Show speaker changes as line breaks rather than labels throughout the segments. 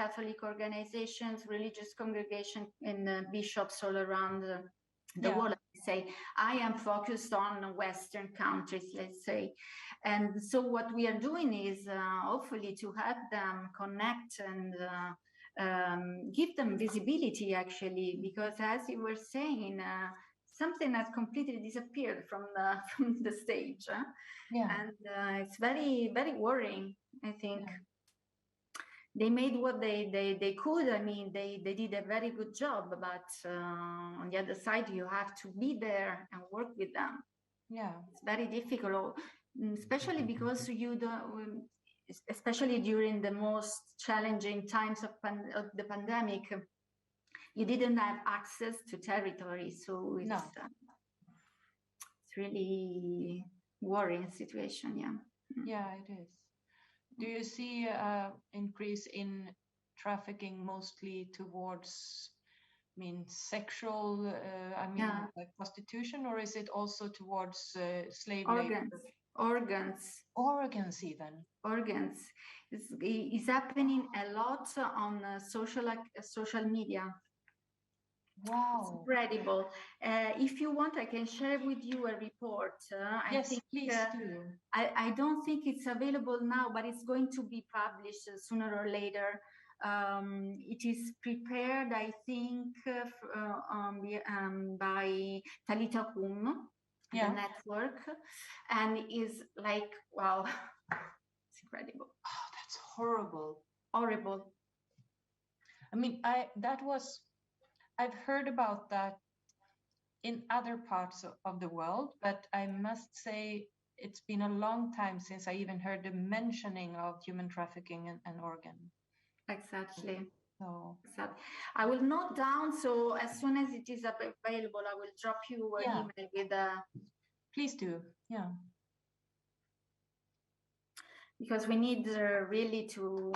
Catholic organizations, religious congregations, and bishops all around the world. I say I am focused on Western countries, let's say, and so what we are doing is hopefully to help them connect and give them visibility, actually, because as you were saying, something has completely disappeared from the stage, and it's very, very worrying. I think they made what they could. I mean, they did a very good job, but on the other side, you have to be there and work with them. Yeah, it's very difficult, especially because you don't, especially during the most challenging times of the pandemic, you didn't have access to territory, so it's it's really worrying situation.
Yeah, it is. Do you see increase in trafficking mostly towards, I mean, sexual, like prostitution, or is it also towards slave labor?
Organs even. Organs. It's happening a lot on social media. Wow. It's incredible. If you want, I can share with you a report.
Yes, please do.
I don't think it's available now, but it's going to be published sooner or later. It is prepared, I think, by Talita Kum, the network, and is like, wow, it's incredible.
Oh, that's horrible.
Horrible.
I mean, I've heard about that in other parts of the world, but I must say it's been a long time since I even heard the mentioning of human trafficking and organ.
Exactly. So I will note down, so as soon as it is available, I will drop you an email with
Please do. Yeah.
Because we need really to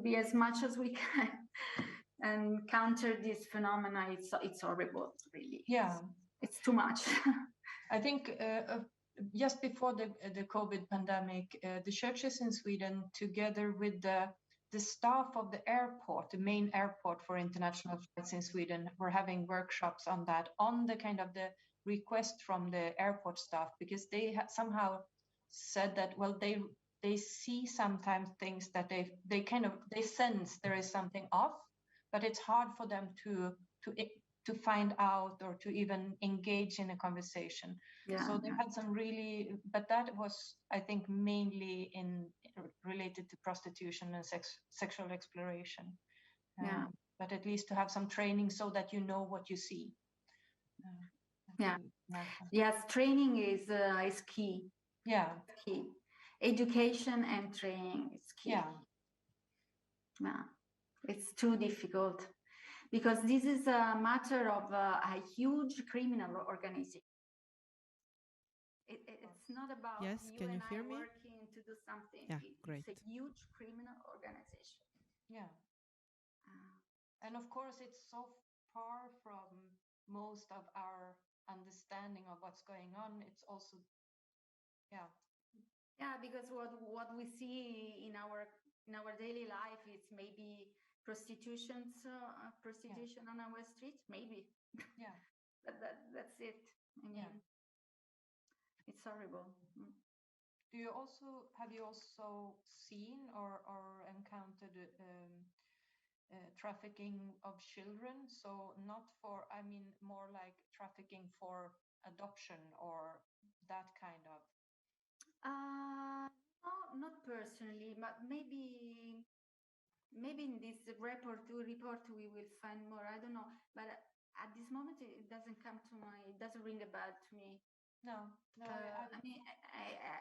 be as much as we can and counter this phenomena. It's horrible, really.
Yeah,
it's too much.
I think just before the COVID pandemic, the churches in Sweden, together with the staff of the airport, the main airport for international flights in Sweden, were having workshops on that, on the kind of the request from the airport staff, because they somehow said that, well, they see sometimes things that they sense there is something off, but it's hard for them to find out or to even engage in a conversation. So they had some really, but that was, I think, mainly related to prostitution and sexual exploration. But at least to have some training so that you know what you see.
Yes, training is key.
Yeah,
key. Education and training is key. Yeah, it's too difficult because this is a matter of a huge criminal organization. It's not about
can you hear me?
Working to do something.
Yeah, great.
It's a huge criminal organization.
Yeah. And of course, it's so far from most of our understanding of what's going on. It's also,
because what we see in our daily life is maybe prostitution on our streets, maybe. But that's it. I mean, it's horrible.
Have you also seen or encountered trafficking of children? So not for, I mean, more like trafficking for adoption or that kind of.
No, not personally, but maybe in this report we will find more. I don't know, but at this moment it doesn't ring a bell to me.
No.
I mean,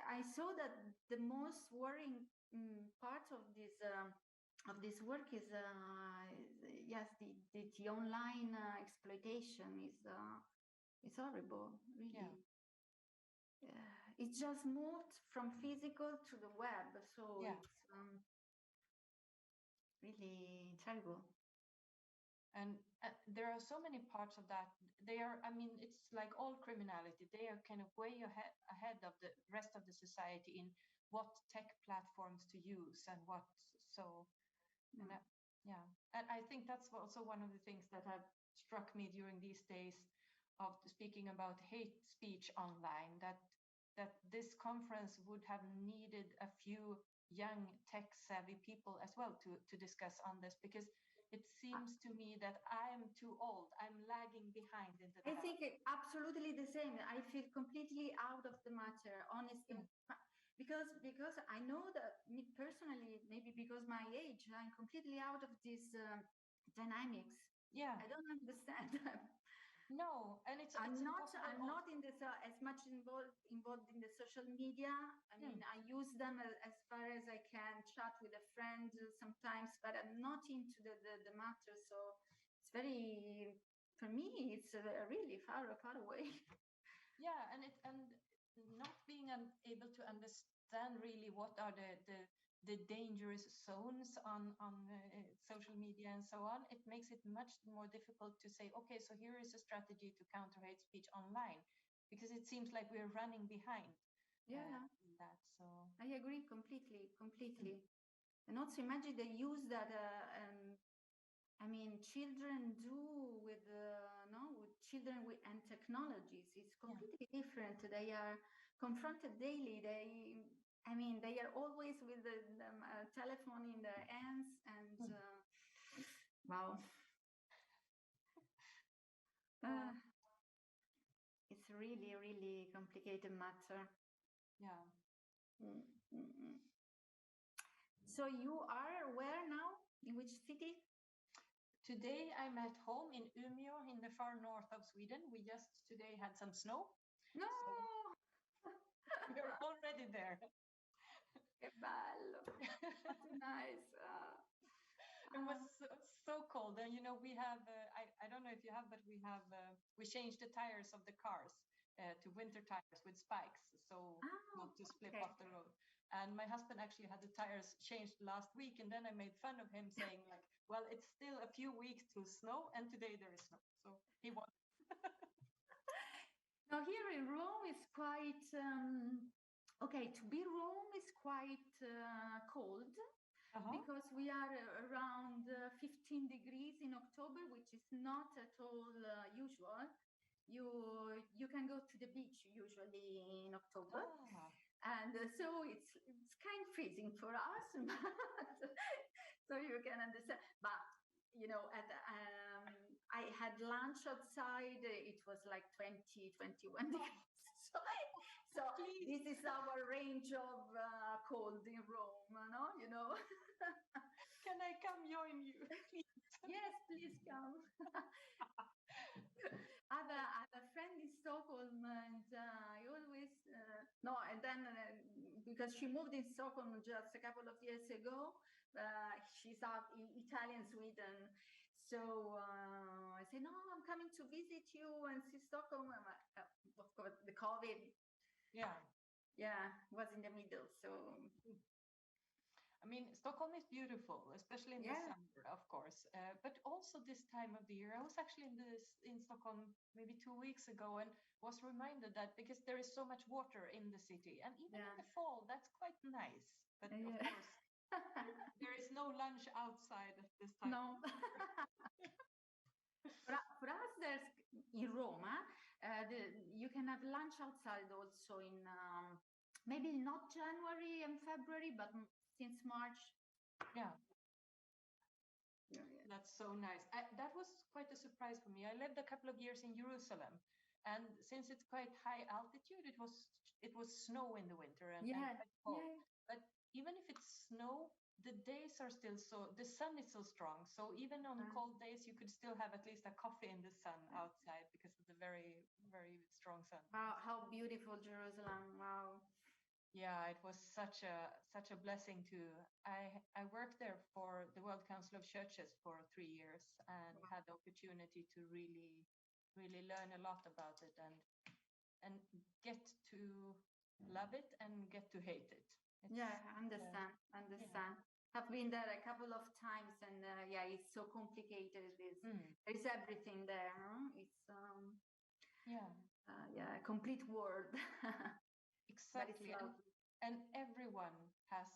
I saw that the most worrying part of this work is the online exploitation is horrible, really. It just moved from physical to the web, so it's really terrible.
And there are so many parts of that. It's like all criminality. They are kind of way ahead of the rest of the society in what tech platforms to use and what. So, and Yeah, and I think that's also one of the things that have struck me during these days of speaking about hate speech online, that this conference would have needed a few young tech-savvy people as well to discuss on this, because it seems to me that I'm too old. I'm lagging behind in the
I think absolutely the same. I feel completely out of the matter, honestly. Because I know that me personally, maybe because my age, I'm completely out of these dynamics.
Yeah,
I don't understand them.
No, and
I'm not in this as much involved in the social media. I mean, I use them as far as I can, chat with a friend sometimes, but I'm not into the matter. So it's very, for me, it's really far away.
Yeah, and not being able to understand really what are the dangerous zones on social media and so on, it makes it much more difficult to say, okay, so here is a strategy to counter hate speech online, because it seems like we're running behind. In that. So
I agree completely. And also imagine the use that I mean, children do with children and technologies. It's completely different. They are confronted daily. They are always with the telephone in their hands, and wow. It's really, really complicated matter.
Yeah.
So you are where now? In which city?
Today I'm at home in Umeå in the far north of Sweden. We just today had some snow.
No!
So we're already there.
Che bello. That's nice.
It was so cold. And, you know, we have, I don't know if you have, but we changed the tires of the cars to winter tires with spikes. So not to slip off the road. And my husband actually had the tires changed last week. And then I made fun of him saying like, well, it's still a few weeks till snow. And today there is snow. So he won.
Now here in Rome is quite, okay, to be Rome is quite cold. Because we are around 15 degrees in October, which is not at all usual. You can go to the beach usually in October, and so it's kind of freezing for us, but, so you can understand. But you know, I had lunch outside. It was like 20, 21 degrees. So this is our range of cold in Rome, no? You know.
Can I come join you?
Yes, please come. I have a friend in Stockholm, and I always no. And then because she moved in Stockholm just a couple of years ago, she's out in Italian Sweden. So I say, no, I'm coming to visit you and see Stockholm. Of course, the COVID. Yeah, was in the middle. So.
I mean, Stockholm is beautiful, especially in the summer, of course. But also this time of the year, I was actually in Stockholm maybe 2 weeks ago and was reminded that because there is so much water in the city, and even in the fall, that's quite nice. But of course, there is no lunch outside at this time.
No. For us, there's in Roma, you can have lunch outside also in maybe not January and February, but since March.
Yeah. That's so nice. That was quite a surprise for me. I lived a couple of years in Jerusalem, and since it's quite high altitude, it was snow in the winter and quite cold. But even if it's snow, the days are still the sun is so strong. So even on cold days, you could still have at least a coffee in the sun outside because of the very, very strong sun.
Wow, how beautiful Jerusalem! Wow.
Yeah, it was such a blessing to. I worked there for the World Council of Churches for 3 years and had the opportunity to really learn a lot about it and get to love it and get to hate it.
Understand. I've been there a couple of times, and it's so complicated. There's everything there. Huh? It's a complete world.
Exactly. And everyone has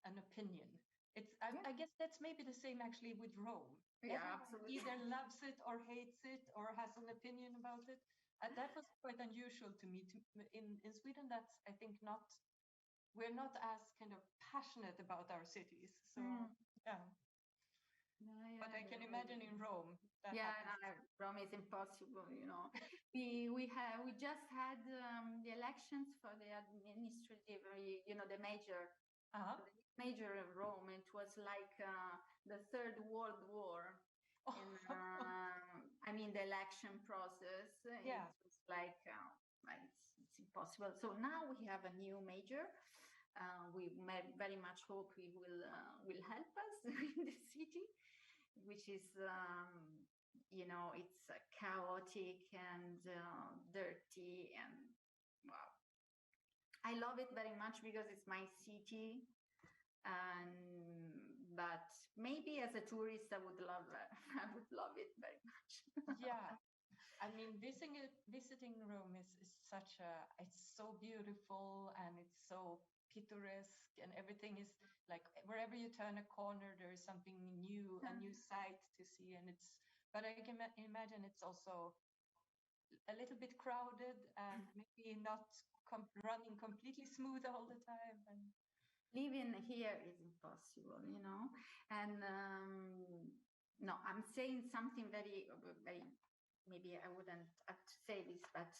an opinion. I guess that's maybe the same actually with Rome.
Yeah,
Everyone
absolutely.
either loves it or hates it or has an opinion about it. That was quite unusual to me. In Sweden, that's, I think, we're not as kind of passionate about our cities. So, yeah. But I can imagine in Rome that happens.
Rome is impossible, you know. we just had the elections for the administrative, you know, the major Rome. It was like the Third World War. I mean, the election process.
Yeah.
It was like it's impossible. So now we have a new major. We very much hope he will help us in the city, which is you know, it's chaotic and dirty, and wow, I love it very much because it's my city. But maybe as a tourist, I would love it very much.
Yeah, I mean, visiting Rome is it's so beautiful and it's so picturesque, and everything is like wherever you turn a corner, there is something new, a new sight to see, but I can imagine it's also a little bit crowded and maybe not running completely smooth all the time. And
living here is impossible, you know. And no, I'm saying something very, very, maybe I wouldn't have to say this, but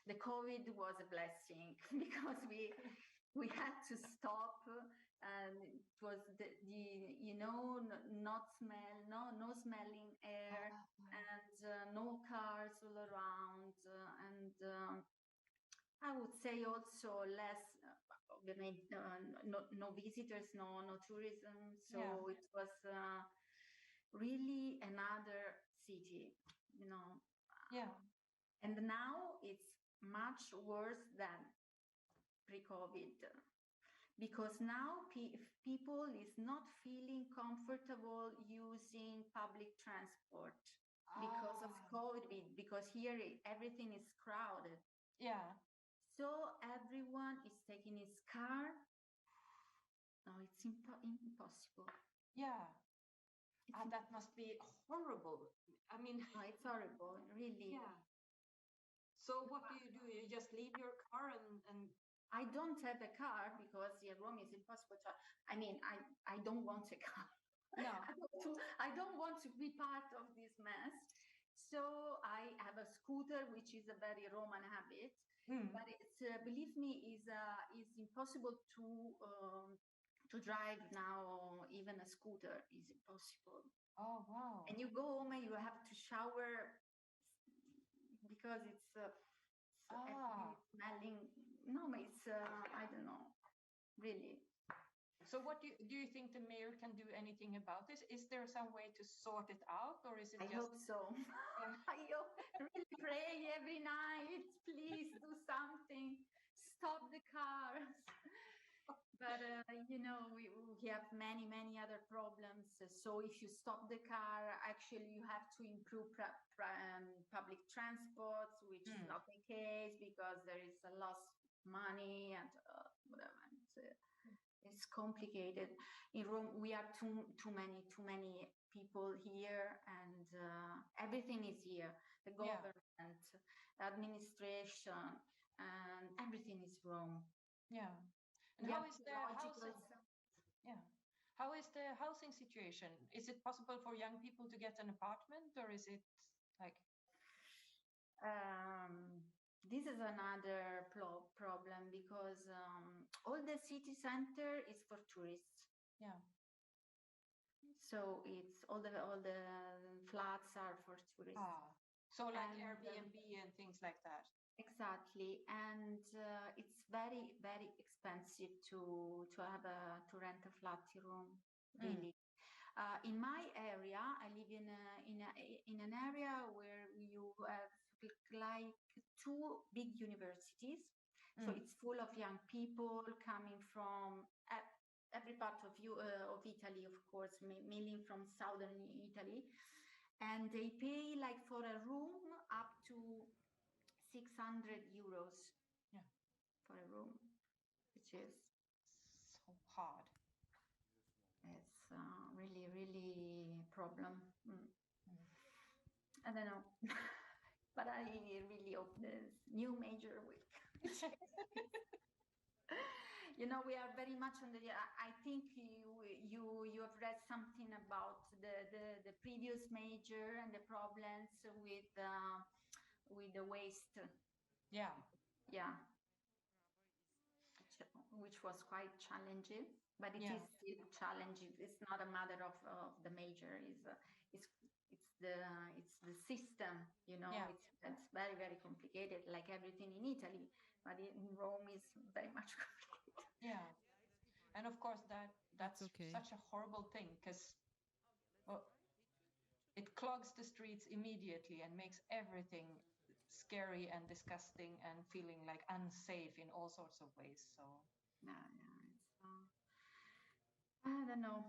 the COVID was a blessing because we had to stop, and it was the you know, no smelling air, and no cars all around, and I would say also less, no visitors, no tourism. So it was really another city, you know.
Yeah.
And now it's much worse than pre-COVID, because now people is not feeling comfortable using public transport because of COVID, because here everything is crowded.
Yeah.
So everyone is taking his car. No, it's impossible.
Yeah. That must be horrible. I mean,
no, it's horrible, really.
Yeah. So what do? You just leave your car and
I don't have a car because Rome is impossible to. I mean, I don't want a car.
No.
I don't want to be part of this mess. So I have a scooter, which is a very Roman habit. But it's believe me, is impossible to drive now. Even a scooter is impossible.
Oh wow!
And you go home and you have to shower because it's smelling. No, it's I don't know, really.
So what do you think the mayor can do anything about this? Is there some way to sort it out, or is it
I hope so. I really pray every night, please do something, stop the cars. But you know, we have many other problems. So if you stop the car, actually you have to improve public transport, which is not the case because there is a loss of money and whatever. It's complicated. In Rome, we are too many people here, and everything is here. The government, administration, and everything is Rome.
Yeah. And how is the housing? Yeah. How is the housing situation? Is it possible for young people to get an apartment, or is it like?
This is another problem because all the city center is for tourists.
Yeah.
So it's all the flats are for tourists.
So like Airbnb and things like that.
Exactly, and it's very expensive to rent a flat room. Really. In my area, I live in an area where you have like two big universities. So it's full of young people coming from every part of Italy, of course, mainly from southern Italy, and they pay like for a room up to 600 euros.
Yeah, for
a room, which is
so hard.
It's really, really problem. I don't know, but I really hope this new major will. You know, we are very much on the. I think you have read something about the previous major and the problems with the waste.
Yeah.
Yeah. Which was quite challenging, but it is still challenging. It's not a matter of the major. It's the system. You know, it's very, very complicated, like everything in Italy, but in Rome is very much complicated.
Yeah, and of course that's such a horrible thing, because it clogs the streets immediately and makes everything scary and disgusting and feeling like unsafe in all sorts of ways. So
I don't know.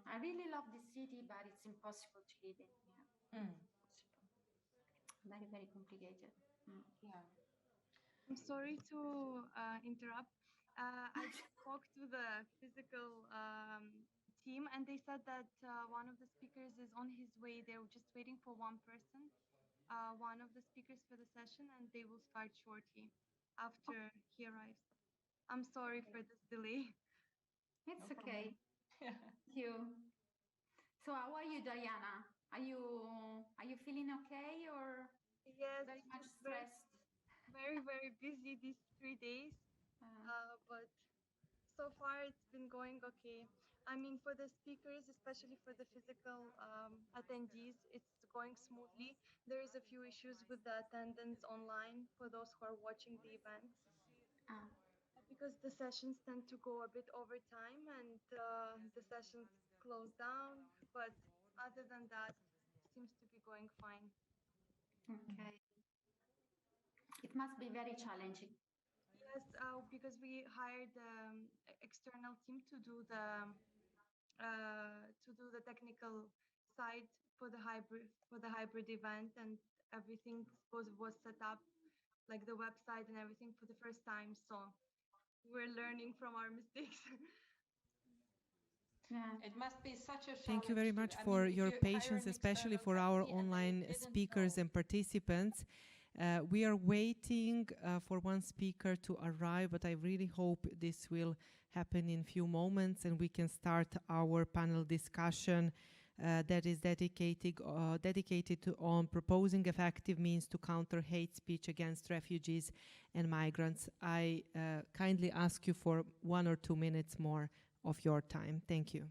I really love this city, but it's impossible to live in. Very, very complicated.
Yeah.
I'm sorry to interrupt. I just spoke to the physical team, and they said that one of the speakers is on his way. They're just waiting for one person, one of the speakers for the session, and they will start shortly after he arrives. I'm sorry for this delay.
It's okay. Thank you. So how are you, Diana? Are you feeling okay, or very much stressed?
Very, very busy these 3 days, but so far it's been going okay. I mean, for the speakers, especially for the physical attendees, it's going smoothly. There is a few issues with the attendance online for those who are watching the event, because the sessions tend to go a bit over time and the sessions close down. But other than that, it seems to be going fine.
Okay. It must be very challenging.
Yes, because we hired external team to do the technical side for the hybrid event, and everything was set up, like the website and everything, for the first time. So we're learning from our mistakes.
It must be such a challenge.
Thank you very much for your patience, especially for our online speakers and participants. We are waiting for one speaker to arrive, but I really hope this will happen in a few moments and we can start our panel discussion that is dedicated on proposing effective means to counter hate speech against refugees and migrants. I kindly ask you for 1 or 2 minutes more of your time. Thank you.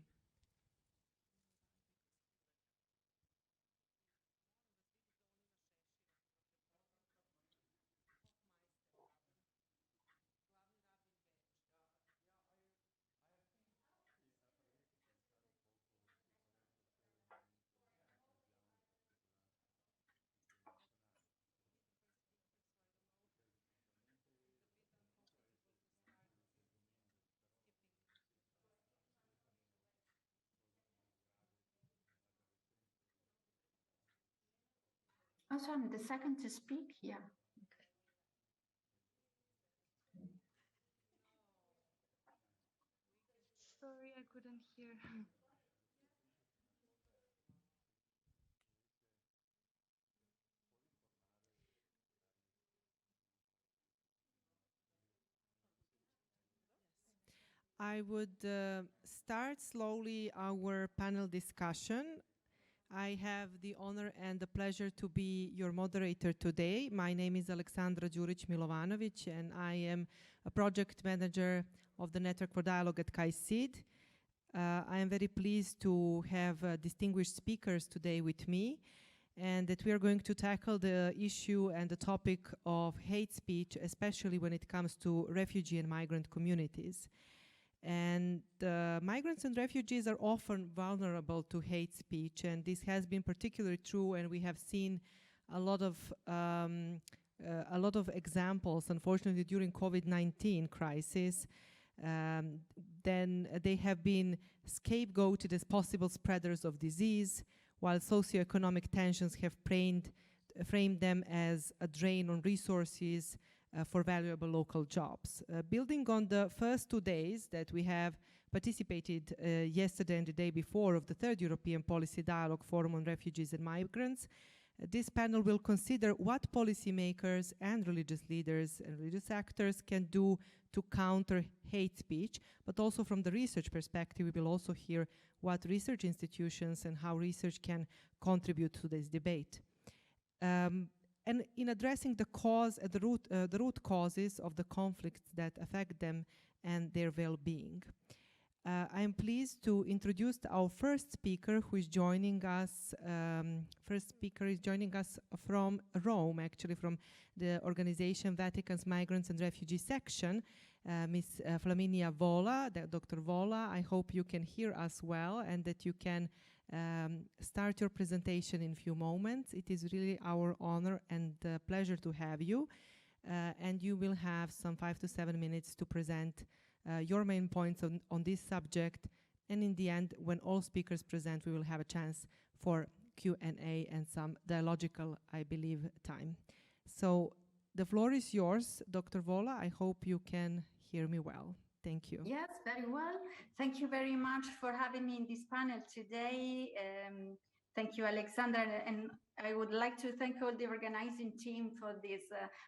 Also, I'm the second to speak. Yeah.
Sorry, I couldn't hear.
I would start slowly our panel discussion. I have the honor and the pleasure to be your moderator today. My name is Aleksandra Djuric-Milovanovic, and I am a project manager of the Network for Dialogue at KAICIID. I am very pleased to have distinguished speakers today with me, and that we are going to tackle the issue and the topic of hate speech, especially when it comes to refugee and migrant communities. And migrants and refugees are often vulnerable to hate speech, and this has been particularly true, and we have seen a lot of examples, unfortunately, during COVID-19 crisis. Then they have been scapegoated as possible spreaders of disease, while socio-economic tensions have framed them as a drain on resources for valuable local jobs. Building on the first 2 days that we have participated yesterday and the day before of the third European Policy Dialogue Forum on Refugees and Migrants. This panel will consider what policymakers and religious leaders and religious actors can do to counter hate speech, but also from the research perspective, we will also hear what research institutions and how research can contribute to this debate. And in addressing the cause, the root causes of the conflicts that affect them and their well-being. I am pleased to introduce our first speaker who is joining us. First speaker is joining us from Rome, actually from the organization Vatican's Migrants and Refugees section, Ms. Flaminia Vola, Dr. Vola. I hope you can hear us well and that you can start your presentation in a few moments. It is really our honor and pleasure to have you. And you will have some 5 to 7 minutes to present your main points on this subject, and in the end, when all speakers present, we will have a chance for Q&A and some dialogical, I believe, time. So the floor is yours, Dr. Vola. I hope you can hear me well. Thank you.
Yes, very well. Thank you very much for having me in this panel today. Thank you, Aleksandra, and I would like to thank all the organizing team for this,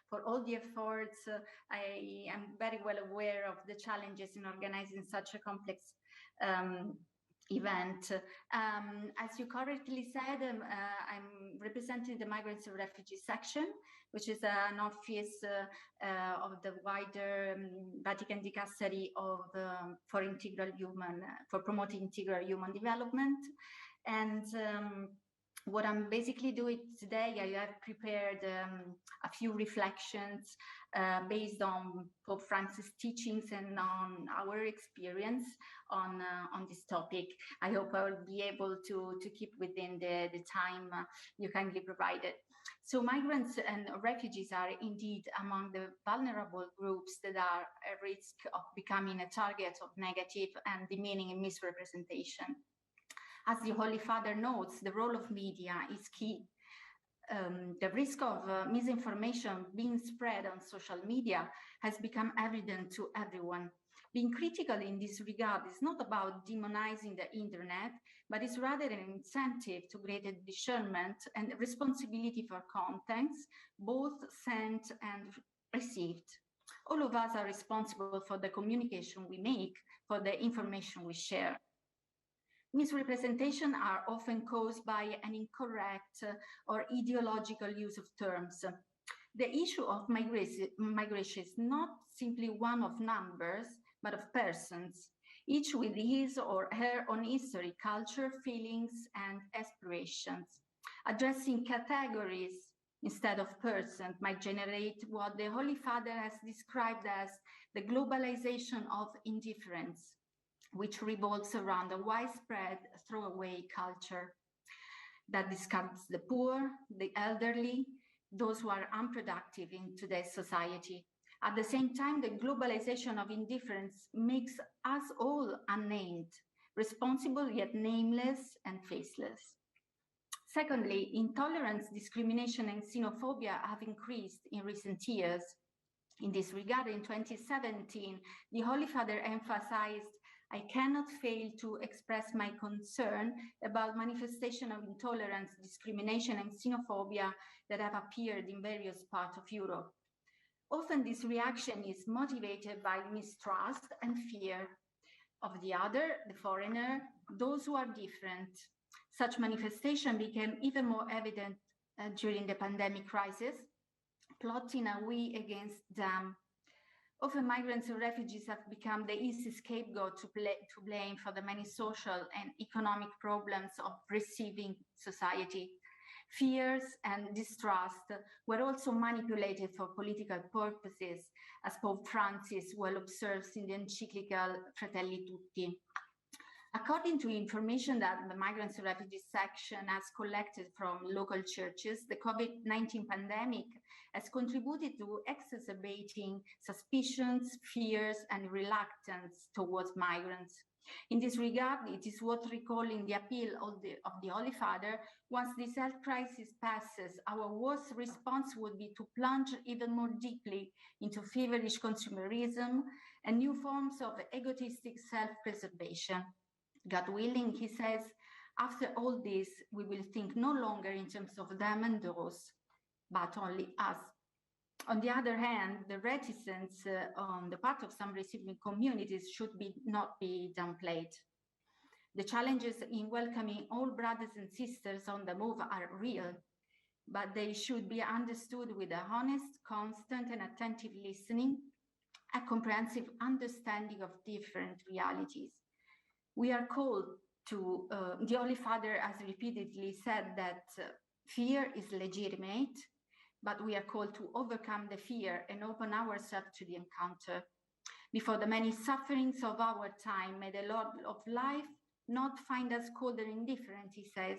for all the efforts. I am very well aware of the challenges in organizing such a complex event. As you correctly said, I'm representing the Migrants and Refugees section, which is an office of the wider Vatican Dicastery of for promoting integral human development. And what I'm basically doing today, I have prepared a few reflections based on Pope Francis' teachings and on our experience on this topic. I hope I will be able to keep within the time you kindly provided. So migrants and refugees are indeed among the vulnerable groups that are at risk of becoming a target of negative and demeaning and misrepresentation. As the Holy Father notes, the role of media is key. The risk of misinformation being spread on social media has become evident to everyone. Being critical in this regard is not about demonizing the internet, but is rather an incentive to greater discernment and responsibility for contents, both sent and received. All of us are responsible for the communication we make, for the information we share. Misrepresentation are often caused by an incorrect or ideological use of terms. The issue of migration is not simply one of numbers, but of persons, each with his or her own history, culture, feelings, and aspirations. Addressing categories instead of persons might generate what the Holy Father has described as the globalization of indifference, which revolves around a widespread throwaway culture that discards the poor, the elderly, those who are unproductive in today's society. At the same time, the globalization of indifference makes us all unnamed, responsible yet nameless and faceless. Secondly, intolerance, discrimination, and xenophobia have increased in recent years. In this regard, in 2017, the Holy Father emphasized, "I cannot fail to express my concern about manifestation of intolerance, discrimination, and xenophobia that have appeared in various parts of Europe. Often this reaction is motivated by mistrust and fear of the other, the foreigner, those who are different. Such manifestation became even more evident during the pandemic crisis, plotting a we against them. Often migrants and refugees have become the easy scapegoat to blame for the many social and economic problems of receiving society. Fears and distrust were also manipulated for political purposes, as Pope Francis well observes in the encyclical Fratelli Tutti. According to information that the Migrants and Refugees section has collected from local churches, the COVID-19 pandemic has contributed to exacerbating suspicions, fears, and reluctance towards migrants. In this regard, it is worth recalling the appeal of the Holy Father. Once this health crisis passes, our worst response would be to plunge even more deeply into feverish consumerism and new forms of egotistic self-preservation. God willing, he says, after all this, we will think no longer in terms of them and those, but only us. On the other hand, the reticence on the part of some receiving communities should not be downplayed. The challenges in welcoming all brothers and sisters on the move are real, but they should be understood with a honest, constant, and attentive listening, a comprehensive understanding of different realities. We are called to, the Holy Father has repeatedly said that fear is legitimate, but we are called to overcome the fear and open ourselves to the encounter. Before the many sufferings of our time, may the Lord of life not find us cold and indifferent, he says.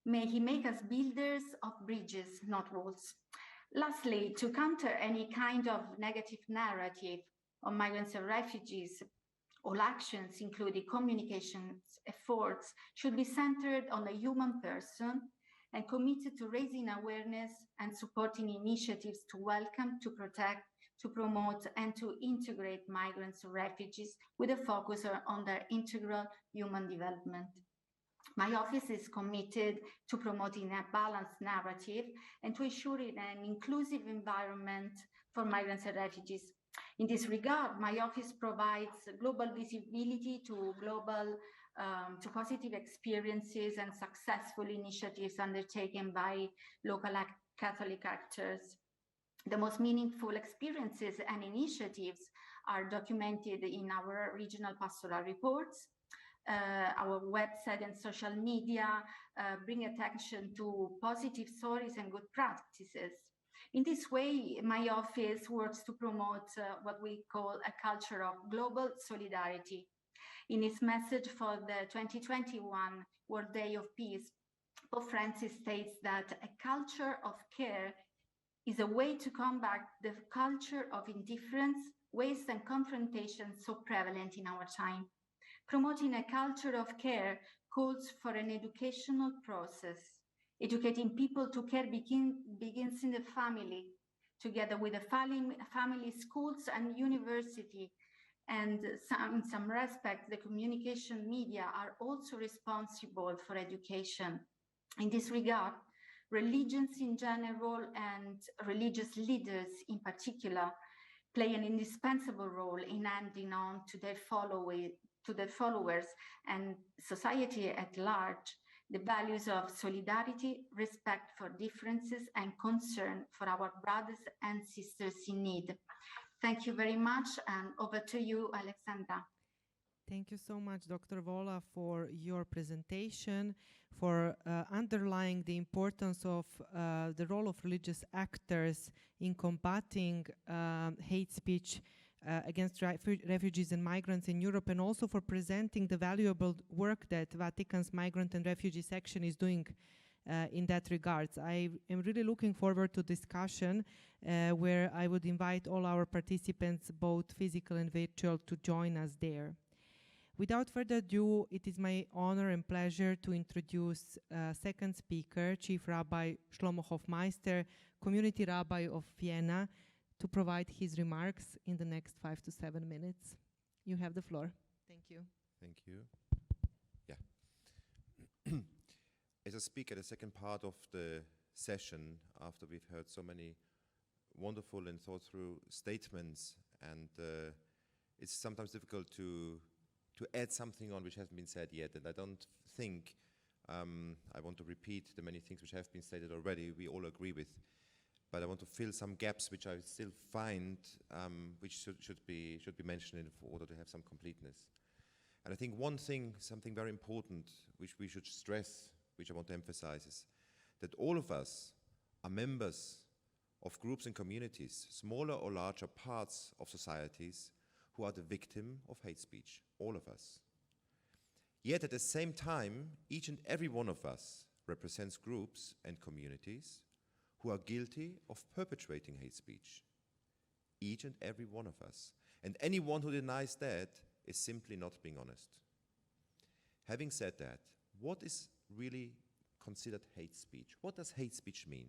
May he make us builders of bridges, not walls. Lastly, to counter any kind of negative narrative on migrants and refugees, all actions, including communications efforts, should be centered on the human person and committed to raising awareness and supporting initiatives to welcome, to protect, to promote, and to integrate migrants and refugees with a focus on their integral human development. My office is committed to promoting a balanced narrative and to ensuring an inclusive environment for migrants and refugees. In this regard, my office provides global visibility to positive experiences and successful initiatives undertaken by local Catholic actors. The most meaningful experiences and initiatives are documented in our regional pastoral reports. Our website and social media bring attention to positive stories and good practices. In this way, my office works to promote what we call a culture of global solidarity. In his message for the 2021 World Day of Peace, Pope Francis states that a culture of care is a way to combat the culture of indifference, waste, and confrontation so prevalent in our time. Promoting a culture of care calls for an educational process. Educating people to care begins in the family, together with the family schools and university. And in some respects, the communication media are also responsible for education. In this regard, religions in general and religious leaders in particular play an indispensable role in handing on to their followers and society at large the values of solidarity, respect for differences, and concern for our brothers and sisters in need. Thank you very much, and over to you, Aleksandra.
Thank you so much, Dr. Vola, for your presentation, for underlying the importance of the role of religious actors in combating hate speech against refugees and migrants in Europe, and also for presenting the valuable work that Vatican's Migrant and Refugee section is doing in that regards. I am really looking forward to discussion where I would invite all our participants, both physical and virtual, to join us there. Without further ado, it is my honor and pleasure to introduce second speaker, Chief Rabbi Shlomo Hofmeister, Community Rabbi of Vienna, to provide his remarks in the next 5 to 7 minutes. You have the floor. Thank you.
Thank you. Yeah. As I speak at the second part of the session, after we've heard so many wonderful and thought-through statements, and it's sometimes difficult to add something on which hasn't been said yet, and I don't think I want to repeat the many things which have been stated already, we all agree with. But I want to fill some gaps which I still find which should be mentioned in order to have some completeness. And I think one thing, something very important, which we should stress, which I want to emphasize, is that all of us are members of groups and communities, smaller or larger parts of societies, who are the victim of hate speech, all of us. Yet at the same time, each and every one of us represents groups and communities who are guilty of perpetrating hate speech. Each and every one of us. And anyone who denies that is simply not being honest. Having said that, what is really considered hate speech? What does hate speech mean?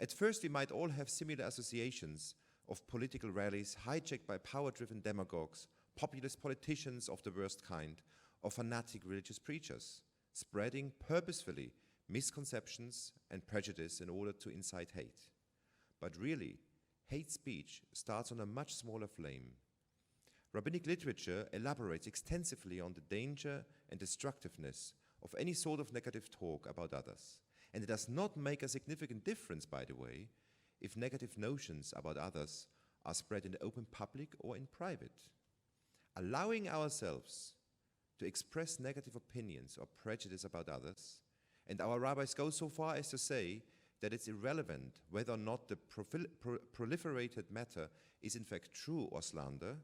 At first, we might all have similar associations of political rallies hijacked by power-driven demagogues, populist politicians of the worst kind, or fanatic religious preachers, spreading purposefully misconceptions and prejudice in order to incite hate. But really, hate speech starts on a much smaller flame. Rabbinic literature elaborates extensively on the danger and destructiveness of any sort of negative talk about others. And it does not make a significant difference, by the way, if negative notions about others are spread in the open public or in private. Allowing ourselves to express negative opinions or prejudice about others, and our rabbis go so far as to say that it's irrelevant whether or not the proliferated matter is in fact true or slander.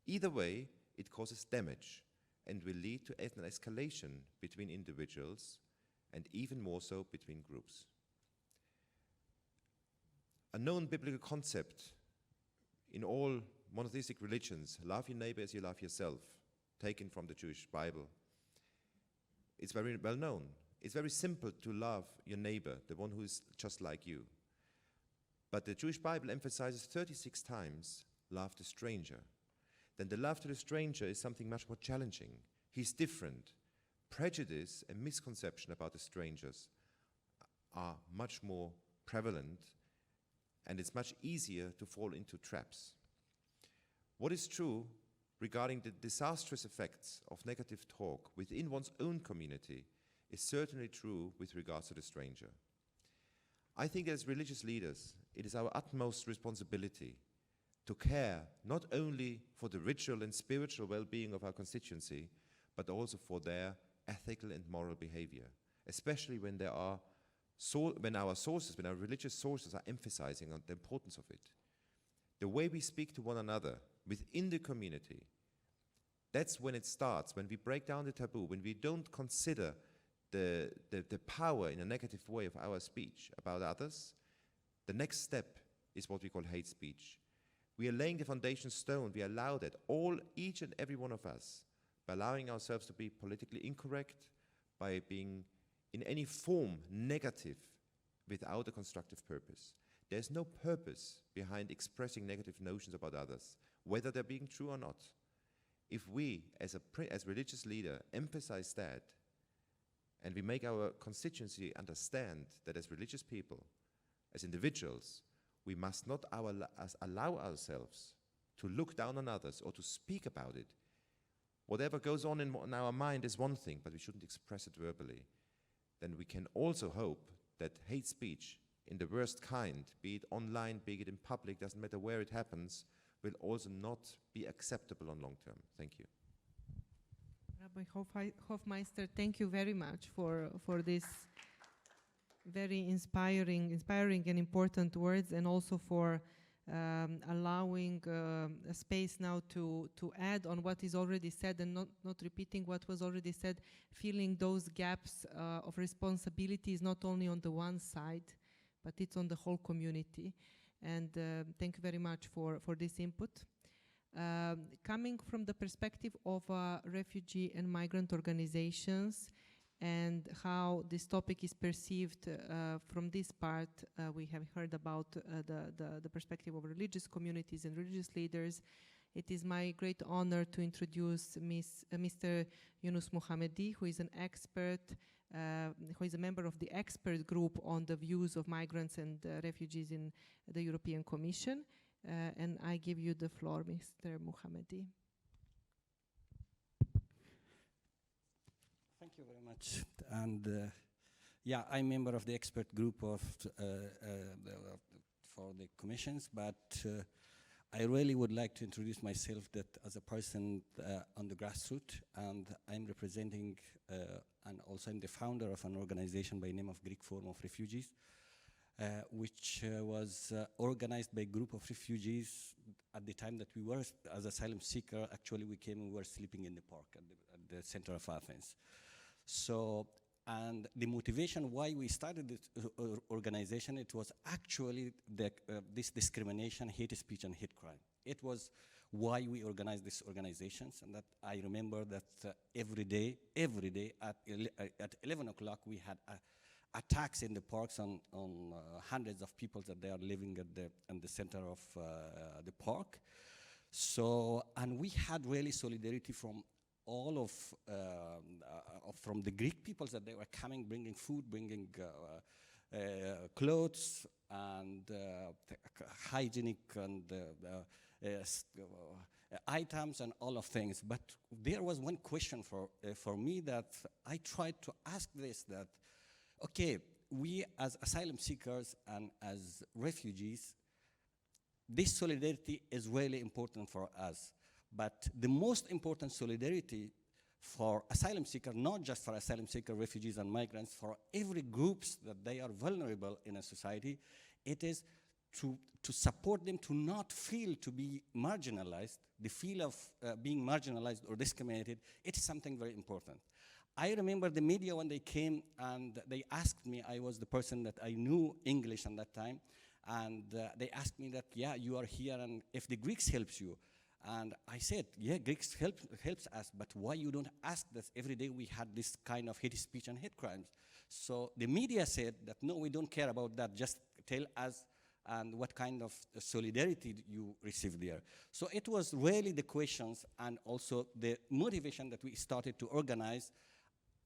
Either way, it causes damage and will lead to an escalation between individuals and even more so between groups. A known biblical concept in all monotheistic religions, love your neighbor as you love yourself, taken from the Jewish Bible, it's very well known. It's very simple to love your neighbor, the one who is just like you. But the Jewish Bible emphasizes 36 times, love the stranger. Then the love to the stranger is something much more challenging. He's different. Prejudice and misconception about the strangers are much more prevalent, and it's much easier to fall into traps. What is true regarding the disastrous effects of negative talk within one's own community is certainly true with regards to the stranger. I think as religious leaders, it is our utmost responsibility to care not only for the ritual and spiritual well-being of our constituency, but also for their ethical and moral behavior, especially when our religious sources are emphasizing on the importance of it. The way we speak to one another within the community, that's when it starts, when we break down the taboo, when we don't consider the power in a negative way of our speech about others. The next step is what we call hate speech. We are laying the foundation stone. We allow that, each and every one of us, by allowing ourselves to be politically incorrect, by being in any form negative without a constructive purpose. There's no purpose behind expressing negative notions about others, whether they're being true or not. If we, as religious leader, emphasize that, and we make our constituency understand that as religious people, as individuals, we must not allow ourselves to look down on others or to speak about it. Whatever goes on in our mind is one thing, but we shouldn't express it verbally. Then we can also hope that hate speech in the worst kind, be it online, be it in public, doesn't matter where it happens, will also not be acceptable on long term. Thank you.
Rabbi Hofmeister, thank you very much for this very inspiring and important words, and also for allowing a space now to add on what is already said and not repeating what was already said, filling those gaps of responsibility is not only on the one side, but it's on the whole community. And thank you very much for this input. Coming from the perspective of refugee and migrant organizations and how this topic is perceived from this part, we have heard about the perspective of religious communities and religious leaders. It is my great honor to introduce Mr. Yunus Mohammadi, who is an expert, who is a member of the expert group on the views of migrants and refugees in the European Commission. And I give you the floor, Mr. Mohammadi.
Thank you very much. And yeah, I'm member of the expert group for the commissions, but I really would like to introduce myself that as a person on the grassroots, and I'm representing, and also I'm the founder of an organization by the name of Greek Forum of Refugees, which was organized by a group of refugees at the time that we were, as asylum seeker, actually we came and we were sleeping in the park at the center of Athens. So, and the motivation why we started this organization, it was actually this discrimination, hate speech, and hate crime. It was why we organize these organizations, and that I remember that every day at 11 o'clock we had attacks in the parks on hundreds of people that they are living in the center of the park. So, and we had really solidarity from all of from the Greek peoples that they were coming, bringing food, bringing clothes and hygienic and items and all of things. But there was one question for me that I tried to ask this, that, okay, we as asylum seekers and as refugees, this solidarity is really important for us. But the most important solidarity for asylum seekers, not just for asylum seekers, refugees and migrants, for every groups that they are vulnerable in a society, it is to support them to not feel to be marginalized. The feel of being marginalized or discriminated, it is something very important. I remember the media when they came and they asked me, I was the person that I knew English at that time, and they asked me that, yeah, you are here, and if the Greeks helps you. And I said, yeah, Greeks helps us, but why you don't ask this? Every day we had this kind of hate speech and hate crimes. So the media said that, no, we don't care about that, just tell us and what kind of solidarity you receive there. So it was really the questions and also the motivation that we started to organize,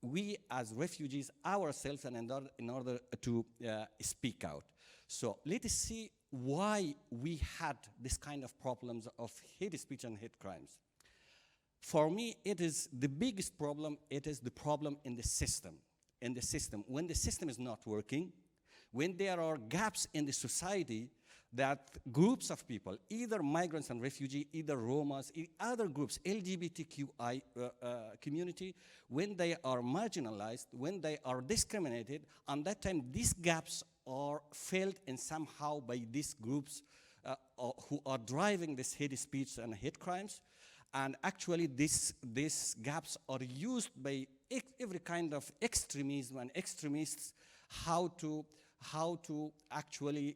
we as refugees ourselves, and in order to speak out. So let us see why we had this kind of problems of hate speech and hate crimes. For me, it is the biggest problem, it is the problem in the system. In the system, when the system is not working, when there are gaps in the society, that groups of people, either migrants and refugees, either Romas, other groups, LGBTQI community, when they are marginalized, when they are discriminated, and that time these gaps are filled in somehow by these groups who are driving this hate speech and hate crimes. And actually these gaps are used by every kind of extremism and extremists how to actually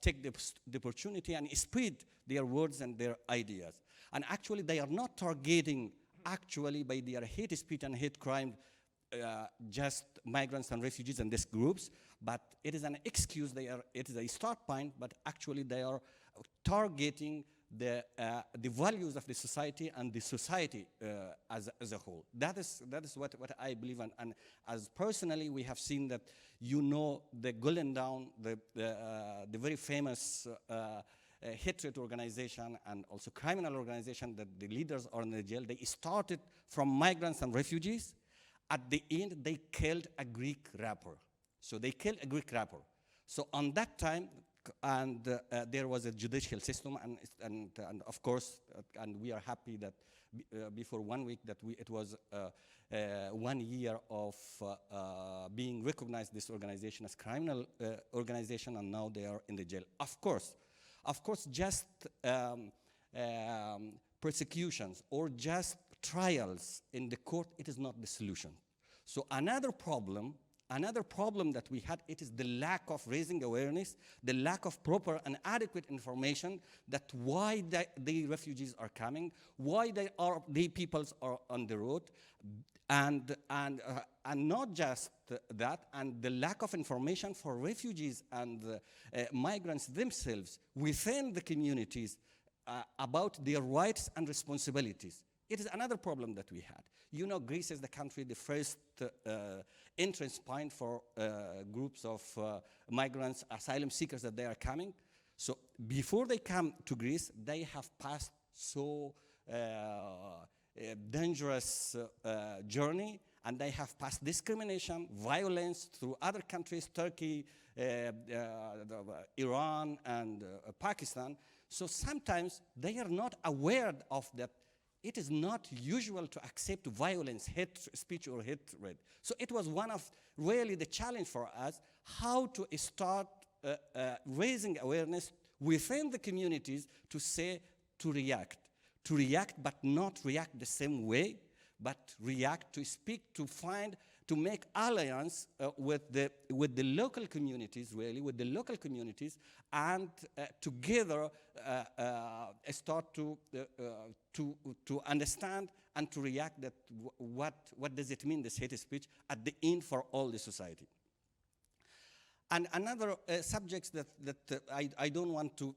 take the opportunity and spread their words and their ideas. And actually they are not targeting actually by their hate speech and hate crime just migrants and refugees and these groups, but it is an excuse, it is a start point, but actually they are targeting the values of the society and the society as a whole. That is what I believe, and as personally we have seen that, you know, the Golden Dawn, the very famous hatred organization and also criminal organization that the leaders are in the jail, they started from migrants and refugees. At the end, they killed a Greek rapper. So they killed a Greek rapper. So on that time, and there was a judicial system, and of course, and we are happy that before 1 week that it was 1 year of being recognized, this organization as criminal organization, and now they are in the jail. Of course, just persecutions or just trials in the court, it is not the solution. So another problem that we had, it is the lack of raising awareness, the lack of proper and adequate information that why the refugees are coming, why the peoples are on the road, and not just that, and the lack of information for refugees and migrants themselves within the communities about their rights and responsibilities. It is another problem that we had. You know, Greece is the country, the first entrance point for groups of migrants, asylum seekers that they are coming. So before they come to Greece, they have passed so dangerous journey, and they have passed discrimination, violence through other countries, Turkey, Iran, and Pakistan. So sometimes they are not aware of that. It is not usual to accept violence, hate speech, or hatred. So it was one of really the challenge for us, how to start raising awareness within the communities to react, but not react the same way, but react, to speak, to find to make alliance with the local communities, really, with the local communities, and together start to understand and to react that what does it mean, this hate speech, at the end for all the society. And another subjects that I don't want to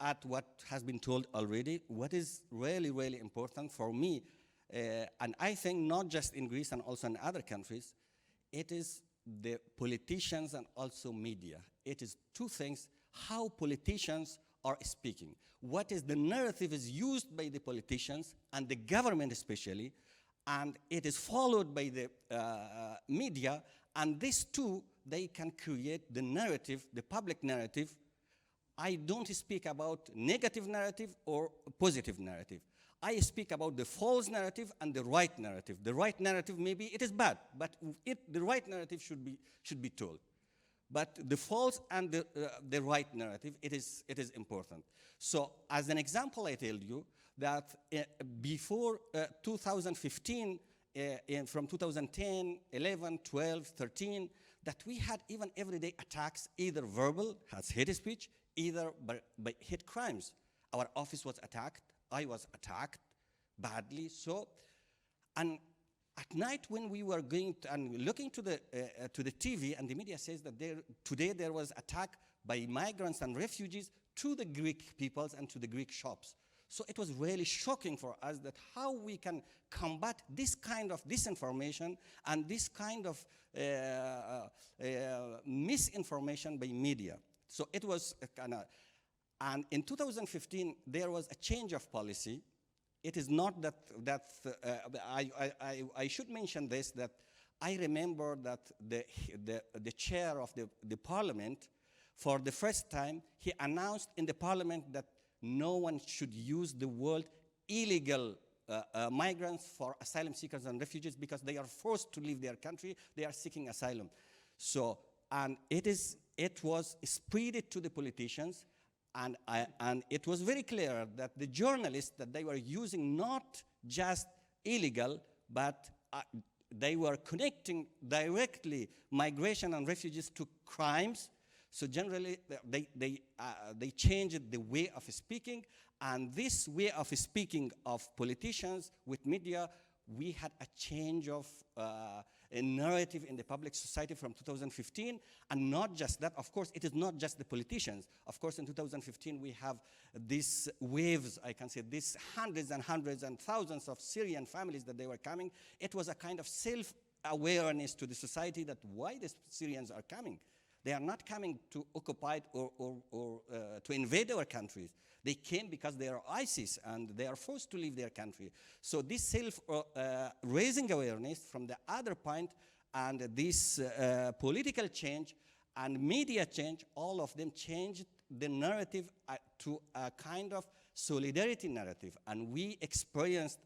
add what has been told already. What is really, really important for me, and I think not just in Greece and also in other countries, it is the politicians and also media. It is two things, how politicians are speaking. What is the narrative is used by the politicians and the government especially, and it is followed by the media, and these two, they can create the narrative, the public narrative. I don't speak about negative narrative or positive narrative. I speak about the false narrative and the right narrative. The right narrative, maybe it is bad, but the right narrative should be told. But the false and the right narrative, it is important. So as an example, I tell you that before 2015, from 2010, 11, 12, 13, that we had even everyday attacks, either verbal, as hate speech, either by hate crimes. Our office was attacked, I was attacked badly. So, and at night when we were going to, and looking to the TV, and the media says that today there was attack by migrants and refugees to the Greek peoples and to the Greek shops. So it was really shocking for us that how we can combat this kind of disinformation and this kind of misinformation by media. So it was kind of, and in 2015 there was a change of policy. It is not that I should mention this, that I remember that the chair of the parliament, for the first time, he announced in the parliament that no one should use the word illegal migrants for asylum seekers and refugees because they are forced to leave their country, they are seeking asylum. So, and it was spread to the politicians, and it was very clear that the journalists, that they were using not just illegal, but they were connecting directly migration and refugees to crimes. So generally, they changed the way of speaking, and this way of speaking of politicians with media, we had a change of a narrative in the public society from 2015, and not just that. Of course, it is not just the politicians. Of course, in 2015, we have these waves, I can say, these hundreds and hundreds and thousands of Syrian families that they were coming. It was a kind of self-awareness to the society that why the Syrians are coming. They are not coming to occupy or to invade our countries. They came because they are ISIS and they are forced to leave their country. So this self-raising awareness from the other point, and this political change and media change, all of them changed the narrative to a kind of solidarity narrative. And we experienced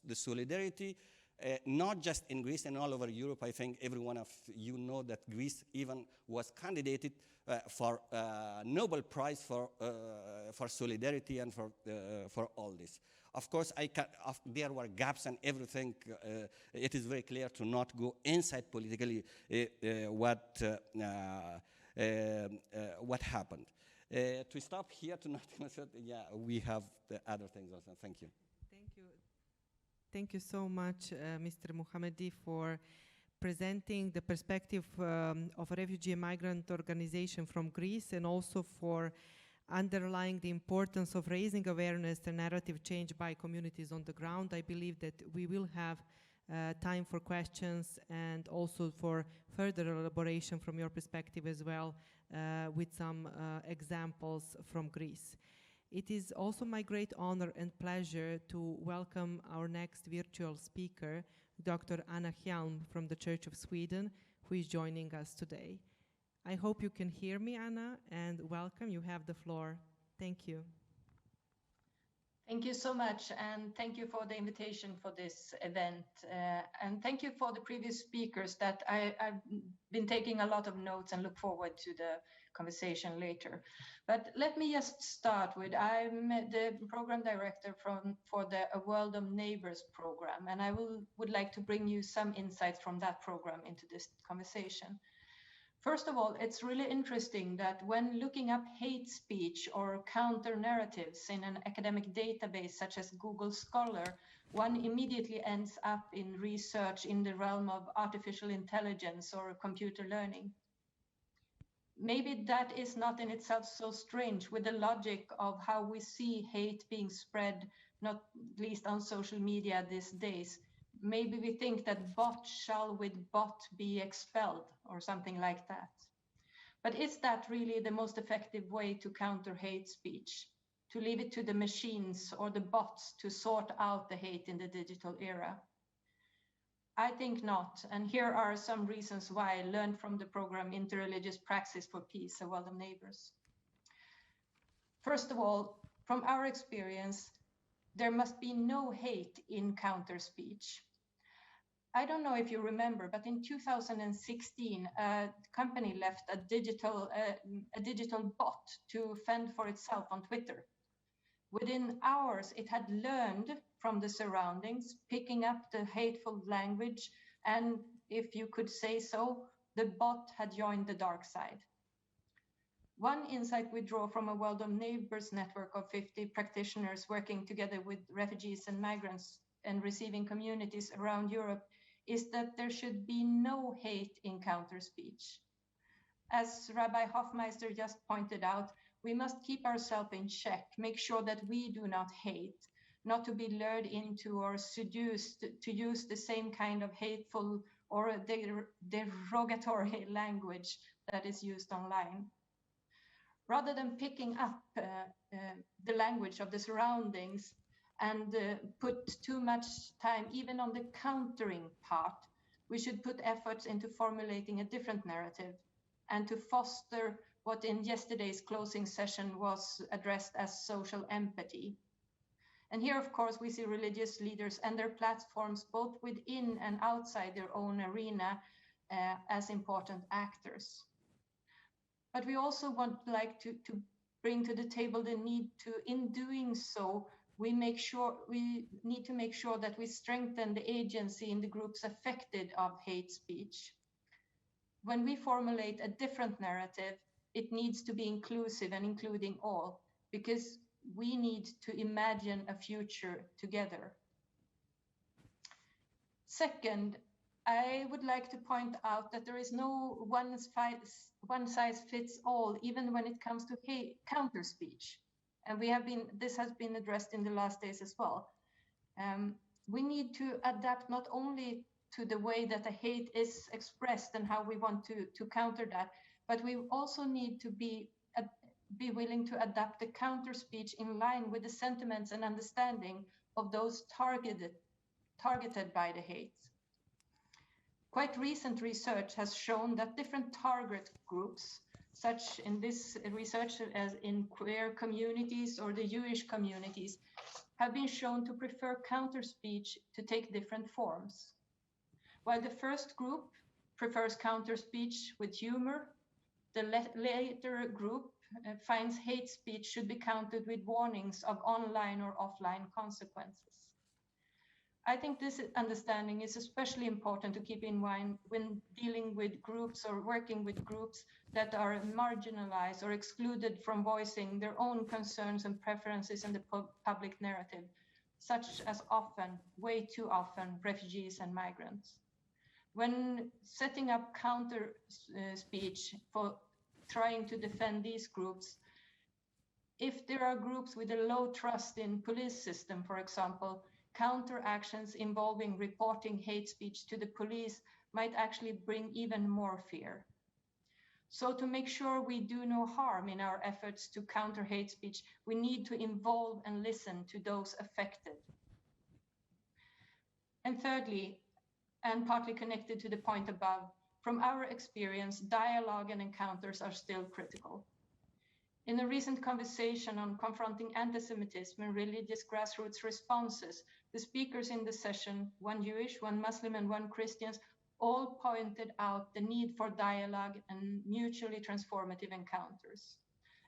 the solidarity not just in Greece and all over Europe. I think every one of you know that Greece even was candidated for Nobel Prize for solidarity and for all this. Of course, there were gaps and everything. It is very clear to not go inside politically what happened. To stop here tonight, yeah, we have the other things also. Thank you.
Thank you. Thank you so much, Mr. Mohammadi, for presenting the perspective of a refugee and migrant organization from Greece, and also for underlying the importance of raising awareness and narrative change by communities on the ground. I believe that we will have time for questions and also for further elaboration from your perspective as well, with some examples from Greece. It is also my great honor and pleasure to welcome our next virtual speaker, Dr. Anna Helm from the Church of Sweden, who is joining us today. I hope you can hear me, Anna, and welcome. You have the floor. Thank you.
Thank you so much, and thank you for the invitation for this event. And thank you for the previous speakers that I've been taking a lot of notes and look forward to the conversation later. But let me just start with, I'm the program director for the A World of Neighbors program, and I would like to bring you some insights from that program into this conversation. First of all, it's really interesting that when looking up hate speech or counter narratives in an academic database such as Google Scholar, one immediately ends up in research in the realm of artificial intelligence or computer learning. Maybe that is not in itself so strange with the logic of how we see hate being spread, not least on social media these days. Maybe we think that bot shall with bot be expelled or something like that. But is that really the most effective way to counter hate speech? To leave it to the machines or the bots to sort out the hate in the digital era? I think not, and here are some reasons why I learned from the program Interreligious Praxis for Peace, A World of Neighbors. First of all, from our experience, there must be no hate in counter speech. I don't know if you remember, but in 2016, a company left a digital bot to fend for itself on Twitter. Within hours, it had learned from the surroundings, picking up the hateful language, and if you could say so, the bot had joined the dark side. One insight we draw from A World of Neighbors network of 50 practitioners working together with refugees and migrants and receiving communities around Europe is that there should be no hate in counter speech. As Rabbi Hofmeister just pointed out, we must keep ourselves in check, make sure that we do not hate, not to be lured into or seduced to use the same kind of hateful or derogatory language that is used online. Rather than picking up the language of the surroundings and put too much time even on the countering part, we should put efforts into formulating a different narrative and to foster what in yesterday's closing session was addressed as social empathy. And here, of course, we see religious leaders and their platforms both within and outside their own arena as important actors. But we also like to bring to the table the need to, in doing so, we need to make sure that we strengthen the agency in the groups affected of hate speech. When we formulate a different narrative, it needs to be inclusive and including all, because we need to imagine a future together. Second, I would like to point out that there is no one size fits all, even when it comes to hate counter speech. And this has been addressed in the last days as well. We need to adapt not only to the way that the hate is expressed and how we want to counter that, but we also need to be willing to adapt the counter speech in line with the sentiments and understanding of those targeted by the hate. Quite recent research has shown that different target groups, such in this research as in queer communities or the Jewish communities, have been shown to prefer counter speech to take different forms. While the first group prefers counter speech with humor, the later group finds hate speech should be countered with warnings of online or offline consequences. I think this understanding is especially important to keep in mind when dealing with groups or working with groups that are marginalized or excluded from voicing their own concerns and preferences in the public narrative, such as way too often, refugees and migrants. When setting up counter speech for trying to defend these groups, if there are groups with a low trust in police system, for example, counter actions involving reporting hate speech to the police might actually bring even more fear. So to make sure we do no harm in our efforts to counter hate speech, we need to involve and listen to those affected. And thirdly, and partly connected to the point above, from our experience, dialogue and encounters are still critical. In a recent conversation on confronting anti-Semitism and religious grassroots responses, the speakers in the session, one Jewish, one Muslim, and one Christian, all pointed out the need for dialogue and mutually transformative encounters.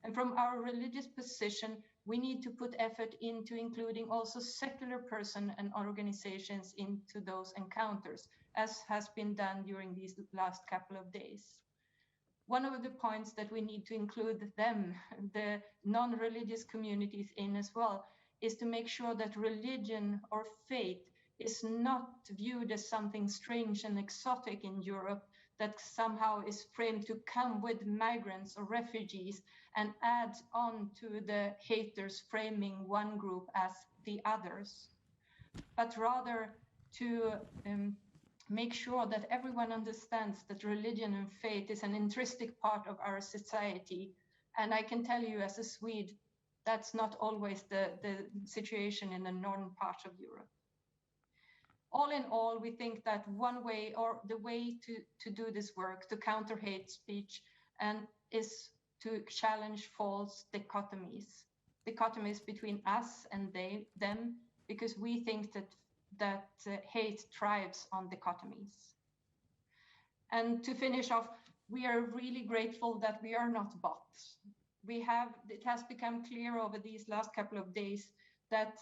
And from our religious position, we need to put effort into including also secular persons and organizations into those encounters, as has been done during these last couple of days. One of the points that we need to include them, the non-religious communities in as well, is to make sure that religion or faith is not viewed as something strange and exotic in Europe that somehow is framed to come with migrants or refugees and adds on to the haters framing one group as the others, but rather to make sure that everyone understands that religion and faith is an intrinsic part of our society. And I can tell you as a Swede, that's not always the situation in the northern part of Europe. All in all, we think that one way or the way to do this work, to counter hate speech, and is to challenge false dichotomies between us and them, because we think that hate thrives on dichotomies. And to finish off, we are really grateful that we are not bots. It has become clear over these last couple of days that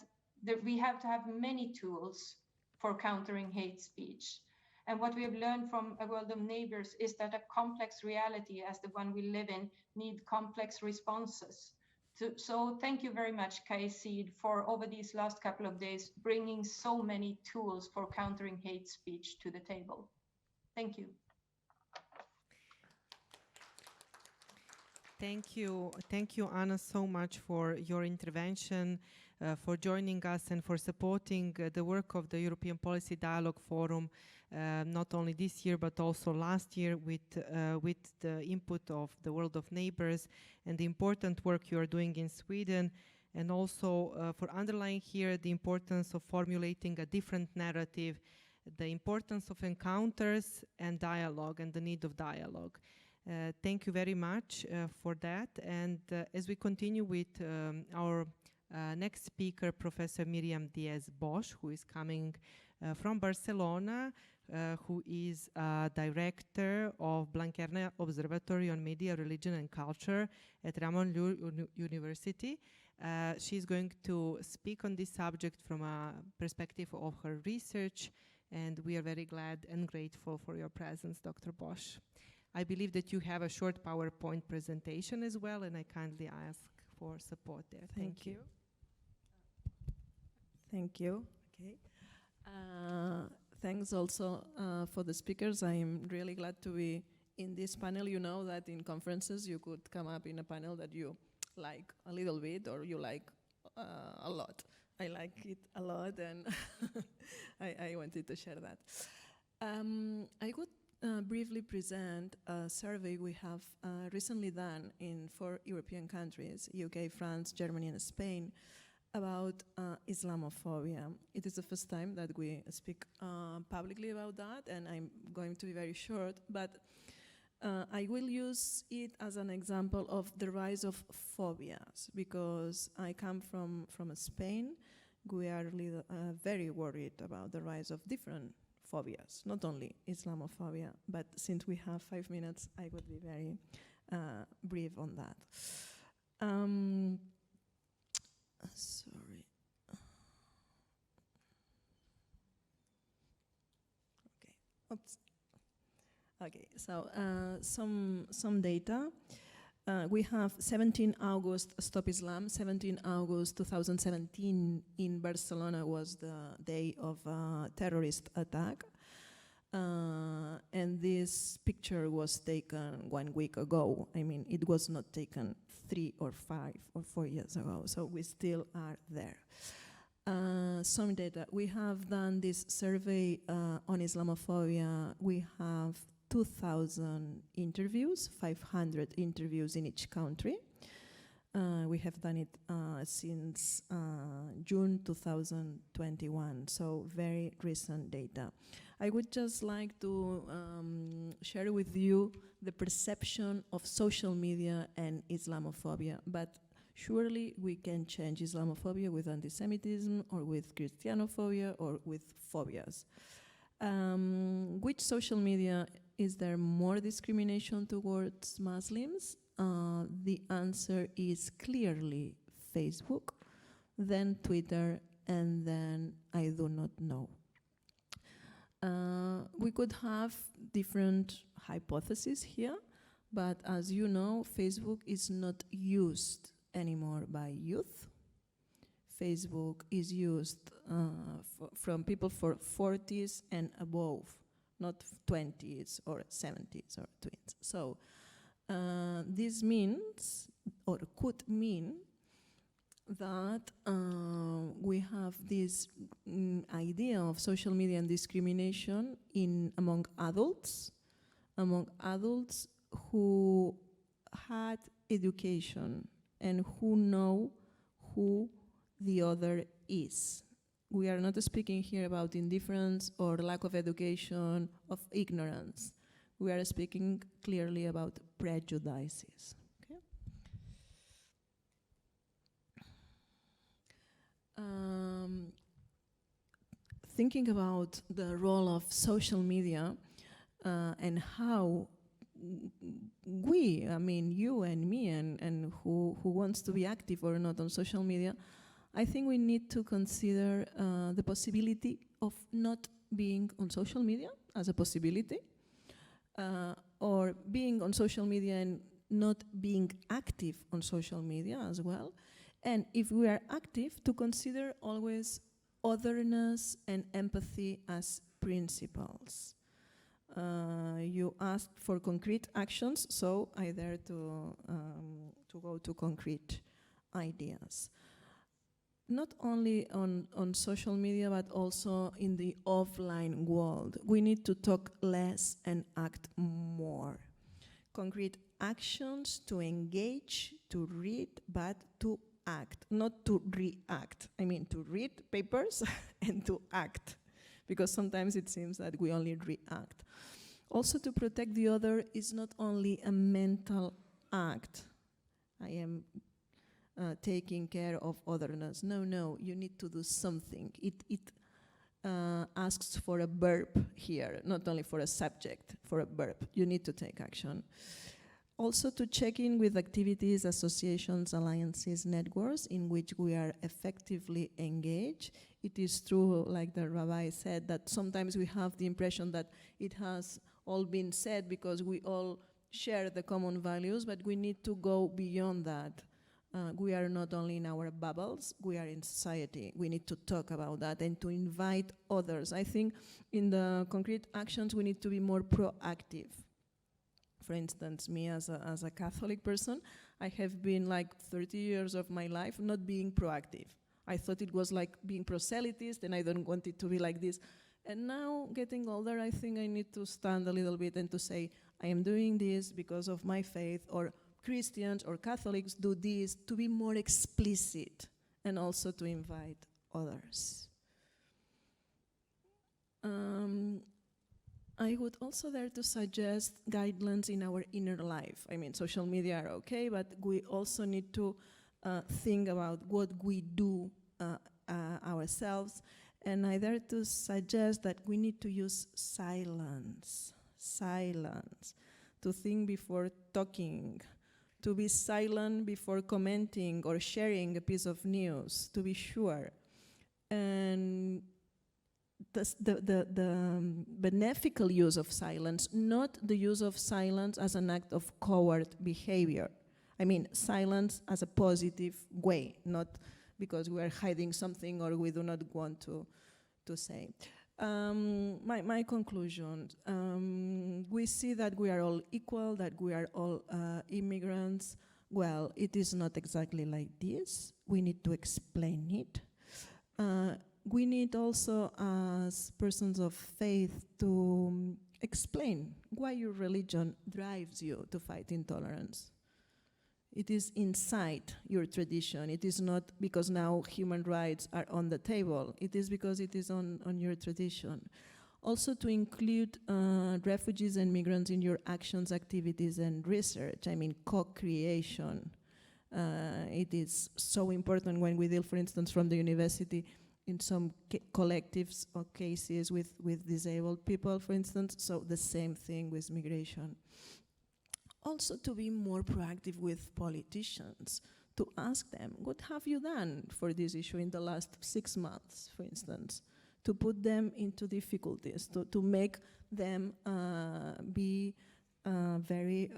we have to have many tools for countering hate speech. And what we have learned from A World of Neighbors is that a complex reality as the one we live in need complex responses. So thank you very much, KAICIID, for over these last couple of days, bringing so many tools for countering hate speech to the table. Thank you.
Thank you, Anna, so much for your intervention, for joining us and for supporting the work of the European Policy Dialogue Forum, not only this year but also last year with the input of the World of Neighbors and the important work you are doing in Sweden, and also for underlying here the importance of formulating a different narrative, the importance of encounters and dialogue and the need of dialogue. Thank you very much for that. And as we continue with our next speaker, Professor Miriam Diaz Bosch, who is coming from Barcelona, who is director of Blanquerna Observatory on Media, Religion and Culture at Ramon Llull University. She's going to speak on this subject from a perspective of her research, and we are very glad and grateful for your presence, Dr. Bosch. I believe that you have a short PowerPoint presentation as well, and I kindly ask for support there. Thank you.
Thank you. Okay. Thanks also for the speakers. I am really glad to be in this panel. You know that in conferences you could come up in a panel that you like a little bit or you like a lot. I like it a lot, and I wanted to share that. I would briefly present a survey we have recently done in 4 European countries, UK, France, Germany, and Spain, about Islamophobia. It is the first time that we speak publicly about that, and I'm going to be very short, but I will use it as an example of the rise of phobias, because I come from Spain. We are very worried about the rise of different phobias, not only Islamophobia, but since we have 5 minutes, I would be very brief on that. Sorry. Okay. Oops. Okay. So some data. We have 17 August Stop Islam. 17 August 2017 in Barcelona was the day of a terrorist attack. And this picture was taken 1 week ago. I mean, it was not taken 3 or 5 or 4 years ago, so we still are there. Some data. We have done this survey on Islamophobia. We have 2,000 interviews, 500 interviews in each country. We have done it since June 2021, so very recent data. I would just like to share with you the perception of social media and Islamophobia, but surely we can change Islamophobia with anti-Semitism or with Christianophobia or with phobias. Which social media is there more discrimination towards Muslims? The answer is clearly Facebook, then Twitter, and then I do not know. We could have different hypotheses here, but as you know, Facebook is not used anymore by youth. Facebook is used from people for 40s and above, not 20s or 70s or tweens. So this means, or could mean, that we have this idea of social media and discrimination among adults who had education and who know who the other is. We are not speaking here about indifference or lack of education, of ignorance. We are speaking clearly about prejudices. Okay? Thinking about the role of social media and how we, I mean you and me and who wants to be active or not on social media, I think we need to consider the possibility of not being on social media as a possibility, or being on social media and not being active on social media as well. And if we are active, to consider always otherness and empathy as principles. You asked for concrete actions, so I dare to go to concrete ideas. Not only on social media, but also in the offline world. We need to talk less and act more. Concrete actions to engage, to read, but to act, not to react. I mean, to read papers and to act, because sometimes it seems that we only react. Also, to protect the other is not only a mental act. I am taking care of otherness. No, you need to do something. It asks for a verb here, not only for a subject, for a verb. You need to take action. Also to check in with activities, associations, alliances, networks in which we are effectively engaged. It is true, like the rabbi said, that sometimes we have the impression that it has all been said because we all share the common values, but we need to go beyond that. We are not only in our bubbles, we are in society. We need to talk about that and to invite others. I think in the concrete actions, we need to be more proactive. For instance, me as a Catholic person, I have been like 30 years of my life not being proactive. I thought it was like being proselytist and I don't want it to be like this. And now, getting older, I think I need to stand a little bit and to say, I am doing this because of my faith, or Christians or Catholics do this, to be more explicit and also to invite others. I would also dare to suggest guidelines in our inner life. I mean, social media are okay, but we also need to think about what we do ourselves. And I dare to suggest that we need to use silence, to think before talking, to be silent before commenting or sharing a piece of news, to be sure. And the beneficial use of silence, not the use of silence as an act of coward behavior. I mean, silence as a positive way, not because we are hiding something or we do not want to say. My conclusion, we see that we are all equal, that we are all immigrants. Well, it is not exactly like this. We need to explain it. We need also, as persons of faith, to explain why your religion drives you to fight intolerance. It is inside your tradition. It is not because now human rights are on the table. It is because it is on your tradition. Also to include refugees and migrants in your actions, activities, and research. I mean, co-creation. It is so important when we deal, for instance, from the university in some collectives or cases with disabled people, for instance. So the same thing with migration. Also to be more proactive with politicians, to ask them, what have you done for this issue in the last 6 months, for instance? To put them into difficulties, to make them be very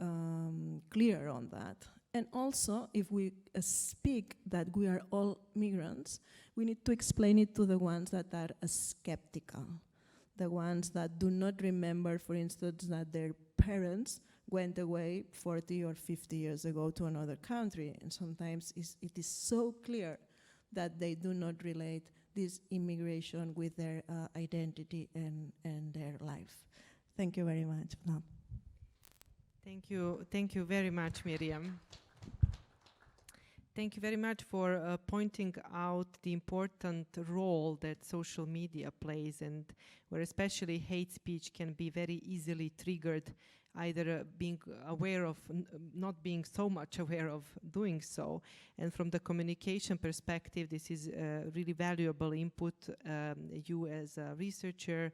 clear on that. And also, if we speak that we are all migrants, we need to explain it to the ones that are skeptical, the ones that do not remember, for instance, that their parents went away 40 or 50 years ago to another country. And sometimes it is so clear that they do not relate this immigration with their identity and their life. Thank you very much. No.
Thank you very much, Miriam. Thank you very much for pointing out the important role that social media plays, and where especially hate speech can be very easily triggered, either being aware of, not being so much aware of doing so. And from the communication perspective, this is really valuable input. You as a researcher,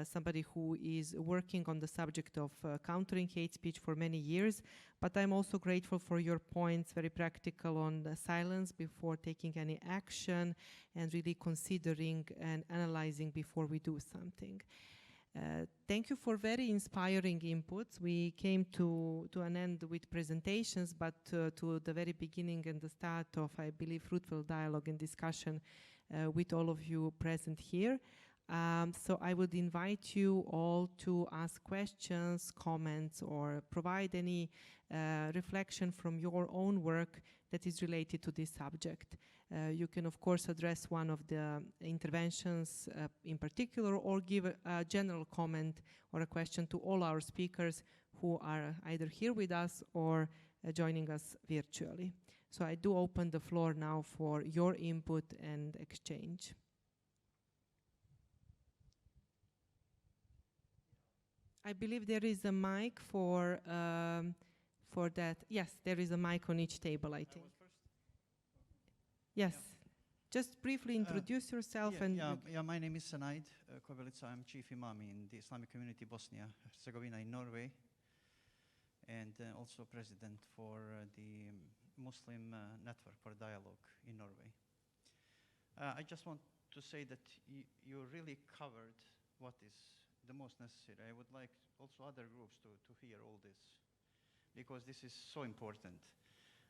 somebody who is working on the subject of countering hate speech for many years, but I'm also grateful for your points, very practical on the silence before taking any action, and really considering and analyzing before we do something. Thank you for very inspiring inputs. We came to an end with presentations, but to the very beginning and the start of, I believe, fruitful dialogue and discussion with all of you present here. So I would invite you all to ask questions, comments, or provide any reflection from your own work that is related to this subject. You can, of course, address one of the interventions in particular, or give a general comment or a question to all our speakers who are either here with us or joining us virtually. So I do open the floor now for your input and exchange. I believe there is a mic for that. Yes, there is a mic on each table, I think. Yes. Yeah. Just briefly introduce yourself.
My name is Sanaid Kovelica. I'm Chief Imam in the Islamic community Bosnia-Herzegovina in Norway, and also President for the Muslim Network for Dialogue in Norway. I just want to say that you really covered what is the most necessary. I would like also other groups to hear all this, because this is so important.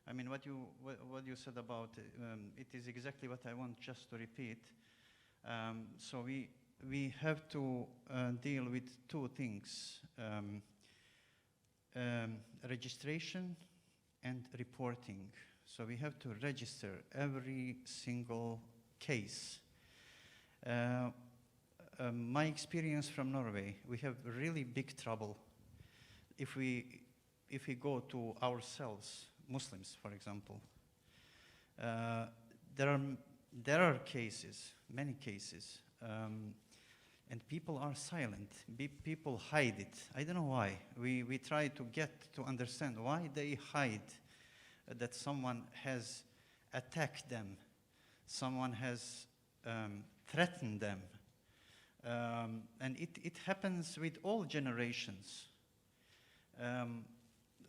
I mean, what you said about it is exactly what I want just to repeat. So we have to deal with two things: registration and reporting. So we have to register every single case. My experience from Norway, we have really big trouble if we go to ourselves, Muslims, for example. There are cases, many cases, and people are silent. People hide it. I don't know why. We try to get to understand why they hide that someone has attacked them, someone has threatened them. And it happens with all generations.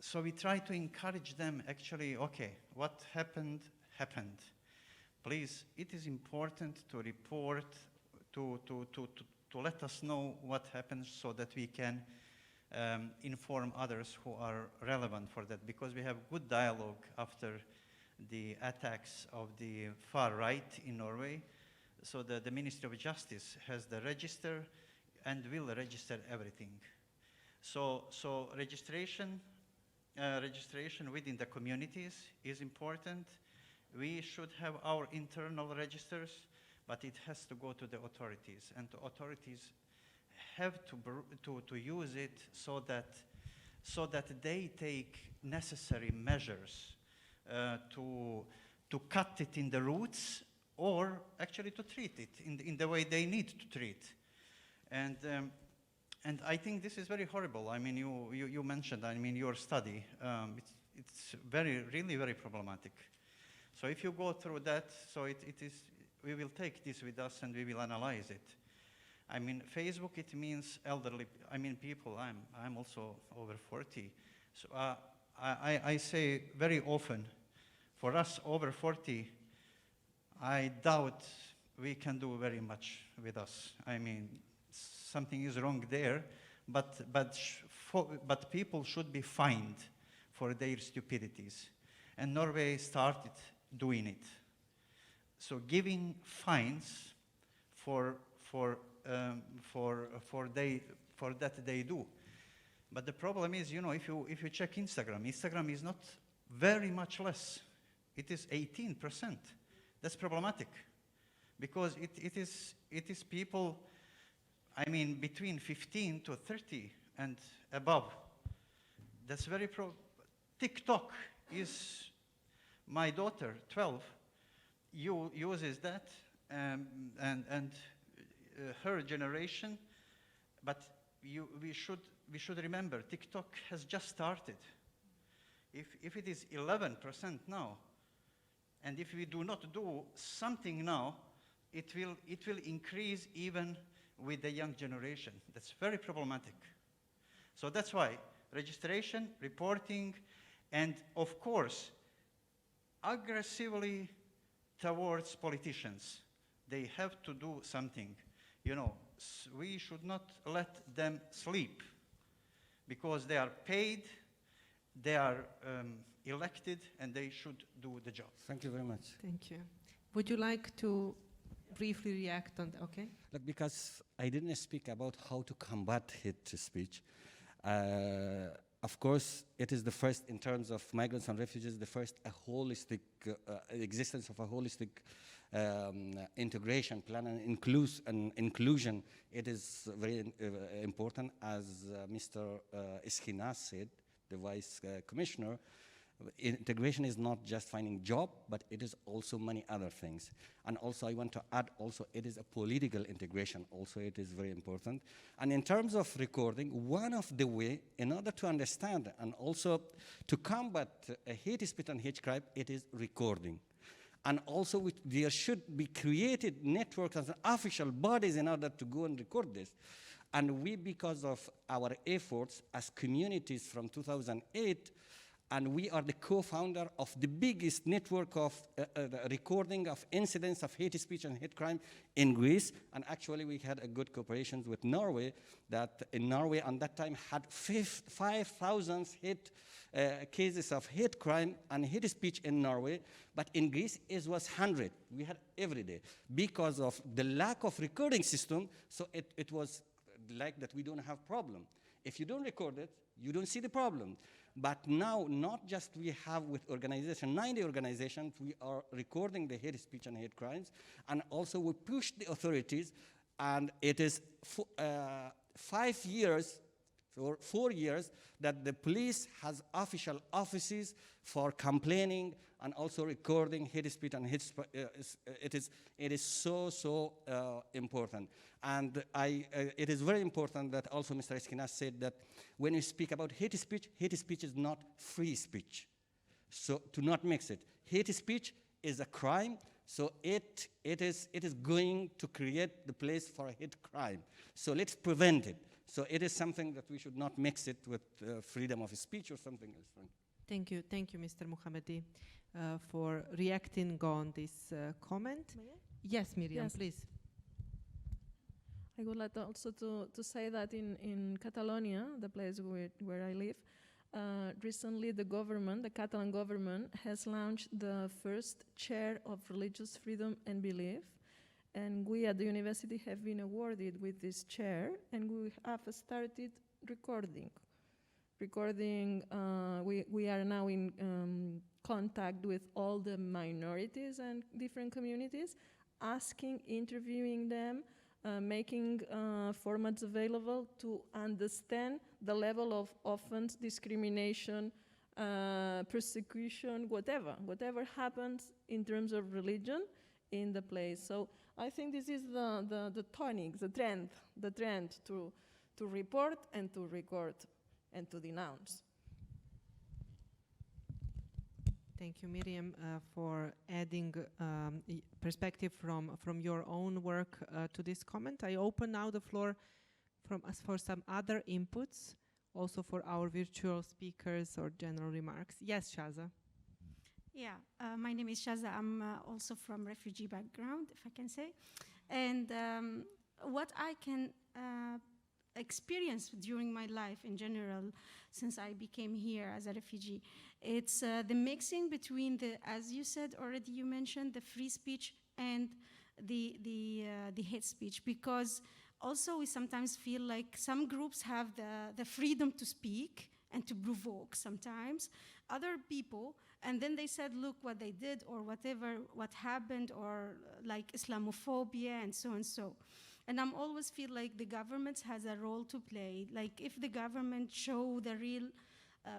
So we try to encourage them, actually, okay, what happened, happened. Please, it is important to report, to let us know what happens so that we can inform others who are relevant for that, because we have good dialogue after the attacks of the far right in Norway. So the Ministry of Justice has the register and will register everything. So registration within the communities is important. We should have our internal registers, but it has to go to the authorities, and the authorities have to use it so that they take necessary measures to cut it in the roots, or actually to treat it in the way they need to treat. And I think this is very horrible. I mean, you mentioned, I mean, your study, it's really very problematic. So if you go through that, so we will take this with us and we will analyze it. I mean, Facebook, it means elderly, I mean, people, I'm also over 40. So I say very often, for us over 40, I doubt we can do very much with us. I mean, something is wrong there, but people should be fined for their stupidities. And Norway started doing it. So giving fines for that they do. But the problem is, you know, if you check Instagram is not very much less. It is 18%. That's problematic, because it is people, I mean, between 15 to 30 and above. That's very TikTok is, my daughter, 12, uses that, and her generation, but we should remember, TikTok has just started. If it is 11% now, and if we do not do something now, it will increase even with the young generation. That's very problematic. So that's why registration, reporting, and of course, aggressively towards politicians. They have to do something. You know, we should not let them sleep, because they are paid, they are elected, and they should do the job.
Thank you very much.
Thank you. Would you like to briefly react on that? Okay.
Look, because I didn't speak about how to combat hate speech. Of course, it is the first, in terms of migrants and refugees, the first a holistic existence of a holistic integration plan and inclusion. It is very important, as Mr. Iskinas said, the Vice Commissioner. Integration is not just finding job, but it is also many other things. And also I want to add also it is a political integration. Also it is very important. And in terms of recording, one of the way in order to understand and also to combat hate speech and hate crime, it is recording. And also there should be created networks and official bodies in order to go and record this. And we, because of our efforts as communities from 2008, and we are the co-founder of the biggest network of recording of incidents of hate speech and hate crime in Greece. And actually we had a good cooperation with Norway, that in Norway at that time had 5,000 cases of hate crime and hate speech in Norway, but in Greece it was 100. We had every day. Because of the lack of recording system, so it was like that we don't have problem. If you don't record it, you don't see the problem. But now, not just we have with organization, 90 organizations, we are recording the hate speech and hate crimes, and also we push the authorities, and it is 5 years or 4 years that the police has official offices for complaining and also recording hate speech and hate it is so important. And it is very important that also Mr. Iskinas said that when you speak about hate speech is not free speech. So to not mix it. Hate speech is a crime, so it is going to create the place for a hate crime. So let's prevent it. So it is something that we should not mix it with freedom of speech or something else.
Thank you, Mr. Mohammadi, for reacting on this comment. Yes, Miriam, yes. Please.
I would like also to say that in Catalonia, the place where I live, recently the Catalan government has launched the first chair of religious freedom and belief. And we at the university have been awarded with this chair, and we have started recording. We are now in contact with all the minorities and different communities, interviewing them, making formats available to understand the level of offense, discrimination, persecution, whatever happens in terms of religion in the place. So I think this is the tonic, the trend to report and to record and to denounce.
Thank you, Miriam, for adding perspective from your own work to this comment. I open now the floor from us for some other inputs, also for our virtual speakers or general remarks. Yes, Shaza.
Yeah, my name is Shaza. I'm also from refugee background, if I can say. And what I can experience during my life in general, since I became here as a refugee, it's the mixing between the, as you said already, you mentioned the free speech and the hate speech, because also we sometimes feel like some groups have the freedom to speak and to provoke sometimes other people, and then they said, look what they did or whatever, what happened, or like Islamophobia and so and so. And I'm always feel like the government has a role to play. Like if the government show the real,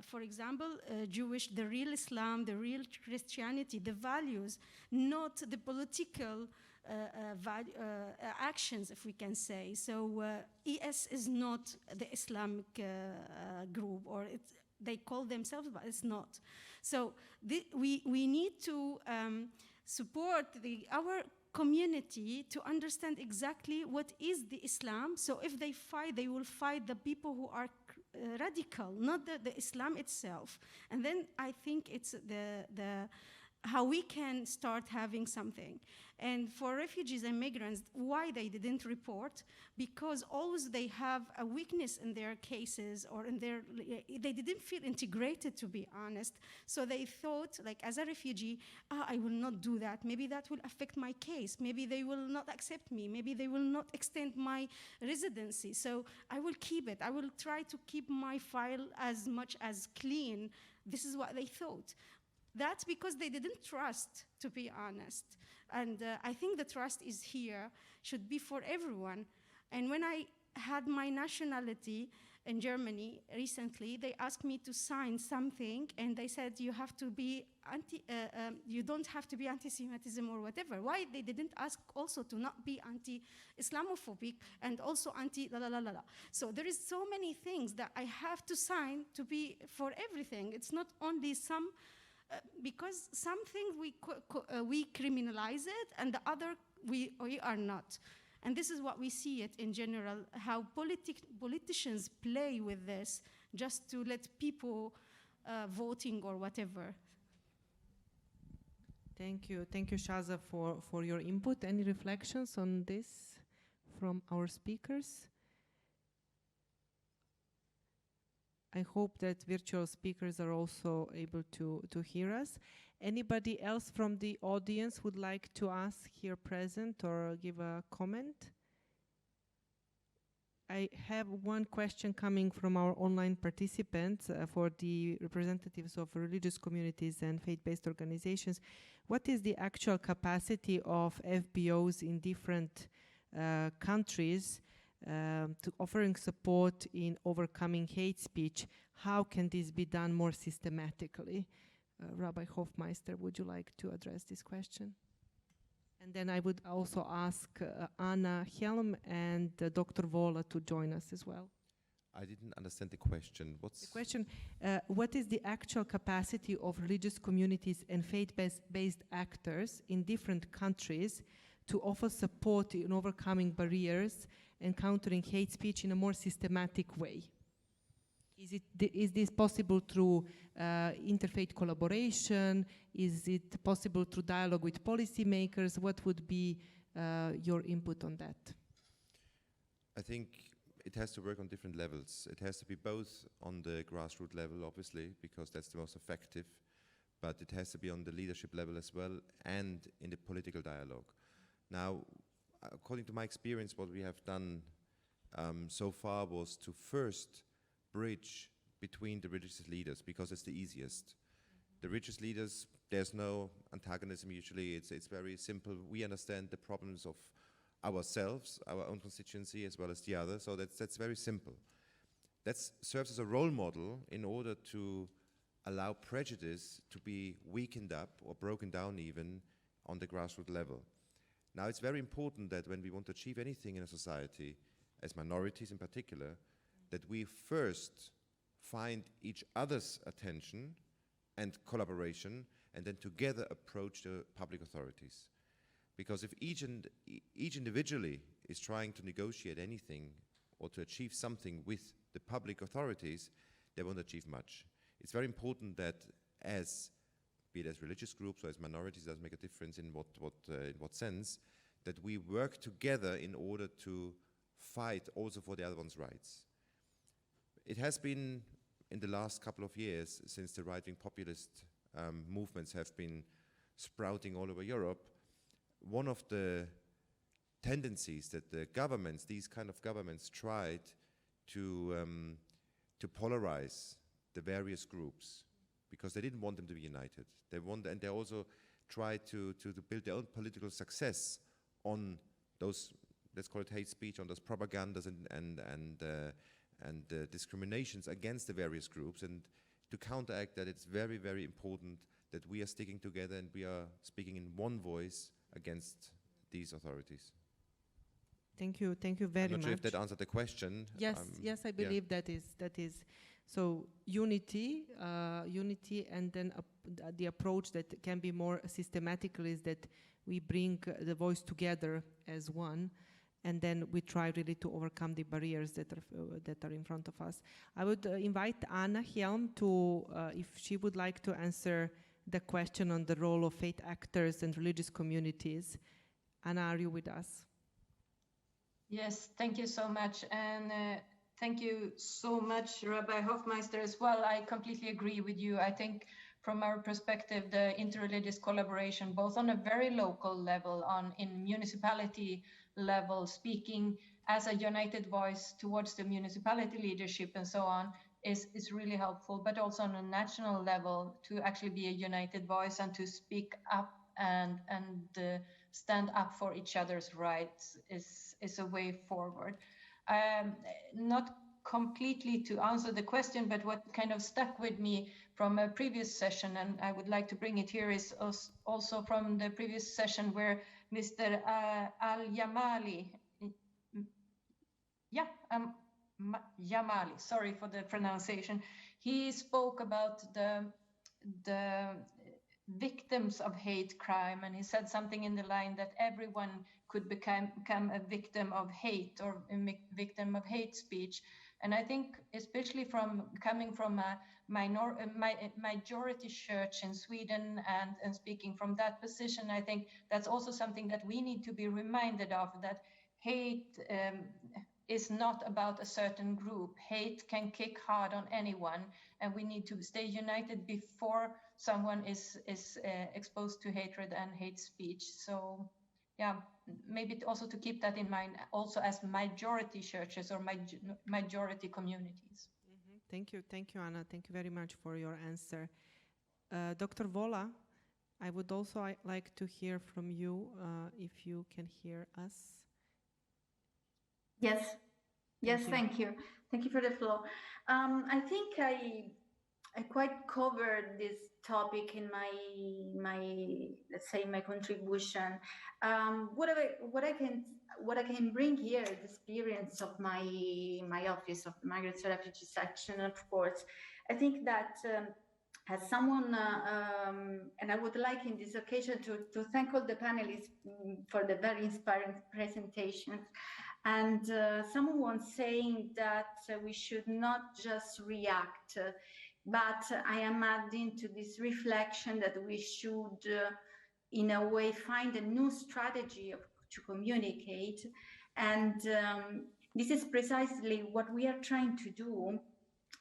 for example, Jewish, the real Islam, the real Christianity, the values, not the political actions, if we can say. So ES is not the Islamic group, or they call themselves, but it's not. So we need to support our community to understand exactly what is the Islam. So if they fight, they will fight the people who are radical, not the Islam itself. And then I think it's how we can start having something. And for refugees and migrants, why they didn't report? Because always they have a weakness in their cases, or in their, they didn't feel integrated, to be honest. So they thought, like, as a refugee, I will not do that. Maybe that will affect my case. Maybe they will not accept me. Maybe they will not extend my residency. So I will keep it. I will try to keep my file as much as clean. This is what they thought. That's because they didn't trust, to be honest. And I think the trust is here, should be for everyone. And when I had my nationality in Germany recently, they asked me to sign something, and they said you have to be you don't have to be anti-Semitism or whatever. Why they didn't ask also to not be anti-Islamophobic and also anti-la-la-la-la-la. So there is so many things that I have to sign to be for everything. It's not only some. Because something we criminalize it, and the other we are not. And this is what we see it in general, how politicians play with this just to let people voting or whatever.
Thank you, Shaza, for your input. Any reflections on this from our speakers? I hope that virtual speakers are also able to hear us. Anybody else from the audience would like to ask here present or give a comment? I have one question coming from our online participants for the representatives of religious communities and faith-based organizations. What is the actual capacity of FBOs in different countries to offering support in overcoming hate speech? How can this be done more systematically? Rabbi Hofmeister, would you like to address this question? And then I would also ask Anna Helm and Dr. Vola to join us as well.
I didn't understand the question. What's
the question? What is the actual capacity of religious communities and faith-based actors in different countries to offer support in overcoming barriers and countering hate speech in a more systematic way? Is this possible through interfaith collaboration? Is it possible through dialogue with policymakers? What would be your input on that?
I think it has to work on different levels. It has to be both on the grassroots level, obviously, because that's the most effective, but it has to be on the leadership level as well, and in the political dialogue. Now, according to my experience, what we have done so far was to first bridge between the religious leaders, because it's the easiest. The religious leaders, there's no antagonism usually. It's very simple. We understand the problems of ourselves, our own constituency, as well as the other. So that's very simple. That serves as a role model in order to allow prejudice to be weakened up or broken down even on the grassroots level. Now, it's very important that when we want to achieve anything in a society, as minorities in particular, that we first find each other's attention and collaboration, and then together approach the public authorities. Because if each individually is trying to negotiate anything or to achieve something with the public authorities, they won't achieve much. It's very important that be it as religious groups or as minorities, doesn't make a difference in what sense, that we work together in order to fight also for the other one's rights. It has been in the last couple of years, since the right-wing populist movements have been sprouting all over Europe, one of the tendencies that the governments, these kind of governments, tried to polarize the various groups because they didn't want them to be united. And they also tried to build their own political success on those, let's call it hate speech, on those propagandas and discriminations against the various groups. And to counteract that, it's very, very important that we are sticking together and we are speaking in one voice against these authorities.
Thank you very much.
I'm not sure if that answered the question.
Yes, I believe that is. So unity, and then the approach that can be more systematical is that we bring the voice together as one, and then we try really to overcome the barriers that are in front of us. I would invite Anna Helm to, if she would like to answer the question on the role of faith actors and religious communities. Anna, are you with us?
Yes, thank you so much. And thank you so much, Rabbi Hofmeister, as well. I completely agree with you. I think from our perspective, the interreligious collaboration, both on a very local level, in municipality level, speaking as a united voice towards the municipality leadership and so on, is really helpful, but also on a national level to actually be a united voice and to speak up and stand up for each other's rights is a way forward. Not completely to answer the question, but what kind of stuck with me from a previous session, and I would like to bring it here, is also from the previous session where Mr. Al-Yamali, Yamali, sorry for the pronunciation, he spoke about the victims of hate crime, and he said something in the line that everyone could become a victim of hate or a victim of hate speech. And I think, especially coming from a majority church in Sweden and speaking from that position, I think that's also something that we need to be reminded of, that hate is not about a certain group. Hate can kick hard on anyone, and we need to stay united before someone is exposed to hatred and hate speech. So yeah, maybe also to keep that in mind, also as majority churches or majority communities.
Mm-hmm. Thank you, Anna. Thank you very much for your answer. Dr. Vola, I would also like to hear from you, if you can hear us.
Yes, thank you. Thank you for the floor. I think I quite covered this topic in my contribution. What I can bring here is the experience of my office of Migrants and Refugees section, of course. I think that as someone, and I would like in this occasion to thank all the panelists for the very inspiring presentations. And someone saying that we should not just react, but I am adding to this reflection that we should, in a way, find a new strategy to communicate. And this is precisely what we are trying to do.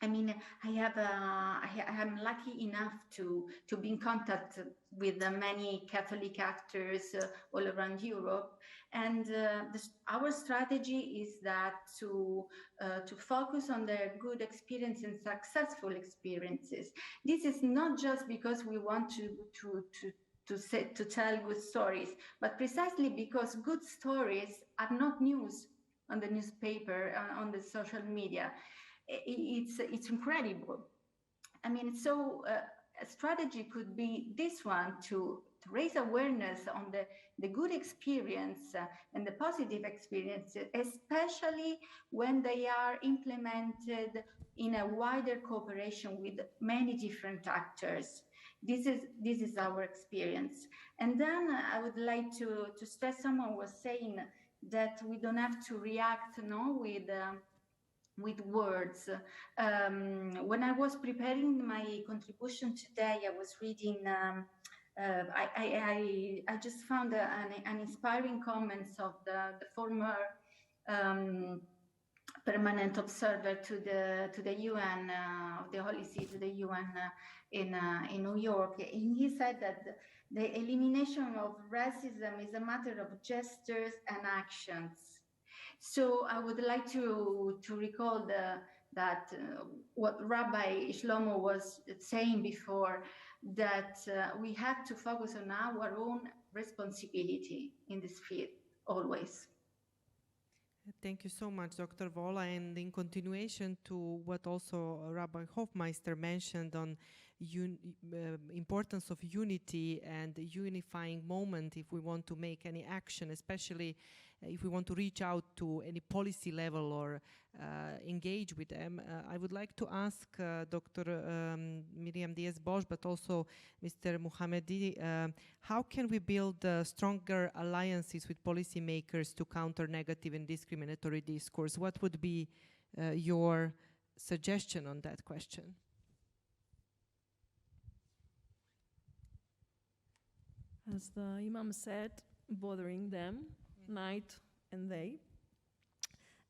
I mean, I am lucky enough to be in contact with many Catholic actors all around Europe. And our strategy is that to focus on their good experience and successful experiences. This is not just because we want to tell good stories, but precisely because good stories are not news on the newspaper, on the social media. It's incredible. I mean, so a strategy could be this one to raise awareness on the good experience and the positive experience, especially when they are implemented in a wider cooperation with many different actors. This is our experience. And then I would like to stress, someone was saying that we don't have to react with words. When I was preparing my contribution today, I was reading, I just found an inspiring comments of the former permanent observer to the UN, of the Holy See, to the UN in New York. And he said that the elimination of racism is a matter of gestures and actions. So I would like to recall that what Rabbi Shlomo was saying before, that we have to focus on our own responsibility in this field, always.
Thank you so much, Dr. Vola. And in continuation to what also Rabbi Hofmeister mentioned on importance of unity and unifying moment if we want to make any action, especially if we want to reach out to any policy level or engage with them. I would like to ask Dr. Miriam Diaz Bosch, but also Mr. Mohammadi, how can we build stronger alliances with policymakers to counter negative and discriminatory discourse? What would be your suggestion on that question?
As the Imam said, bothering them night and day,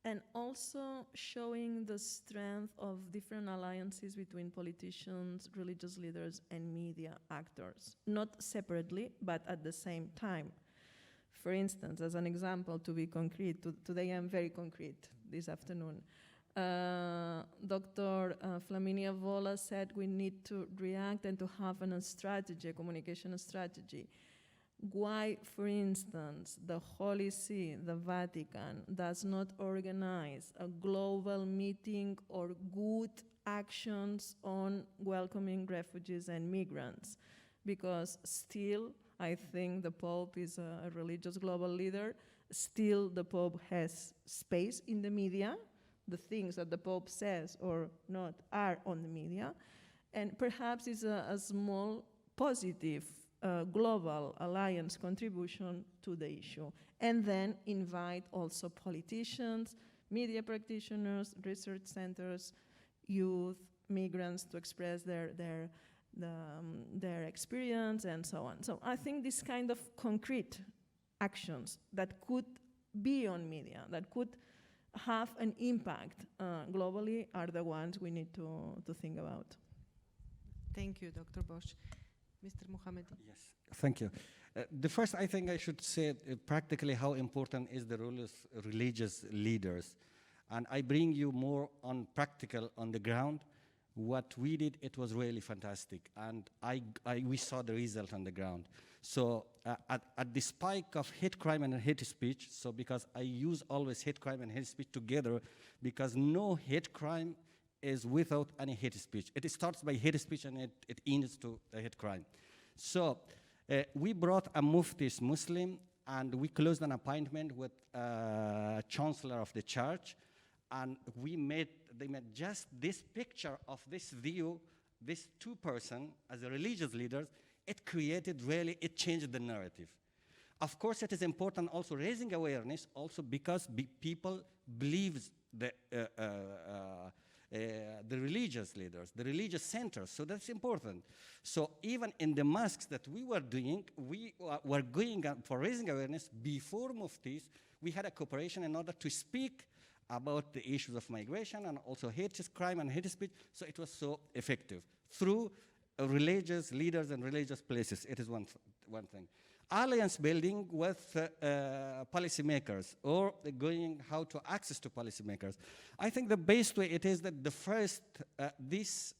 and also showing the strength of different alliances between politicians, religious leaders, and media actors, not separately, but at the same time. For instance, as an example, to be concrete, today I'm very concrete this afternoon. Dr. Flaminia Vola said we need to react and to have a strategy, a communication strategy. Why, for instance, the Holy See, the Vatican, does not organize a global meeting or good actions on welcoming refugees and migrants? Because still, I think the Pope is a religious global leader. Still, the Pope has space in the media. The things that the Pope says or not are on the media. And perhaps it's a small positive global alliance contribution to the issue. And then invite also politicians, media practitioners, research centers, youth, migrants to express their experience and so on. So I think this kind of concrete actions that could be on media, that could have an impact globally are the ones we need to think about.
Thank you, Dr. Bosch. Mr. Mohammadi.
Yes, thank you. The first, I think I should say practically how important is the role of religious leaders. And I bring you more on practical, on the ground. What we did, it was really fantastic. And we saw the result on the ground. So at the spike of hate crime and hate speech, so because I use always hate crime and hate speech together, because no hate crime is without any hate speech. It starts by hate speech and it ends to a hate crime. So we brought a muftis Muslim and we closed an appointment with chancellor of the church, and they made just this picture of this view, this two-person as a religious leaders. It created really, it changed the narrative. Of course, it is important also raising awareness, also because people believe the religious leaders, the religious centers, so that's important. So even in the mosques that we were doing, we were going for raising awareness before muftis. We had a cooperation in order to speak about the issues of migration and also hate crime and hate speech, so it was so effective. Through religious leaders and religious places, it is one thing. Alliance building with policymakers, or going how to access to policymakers. I think the best way it is that the first, these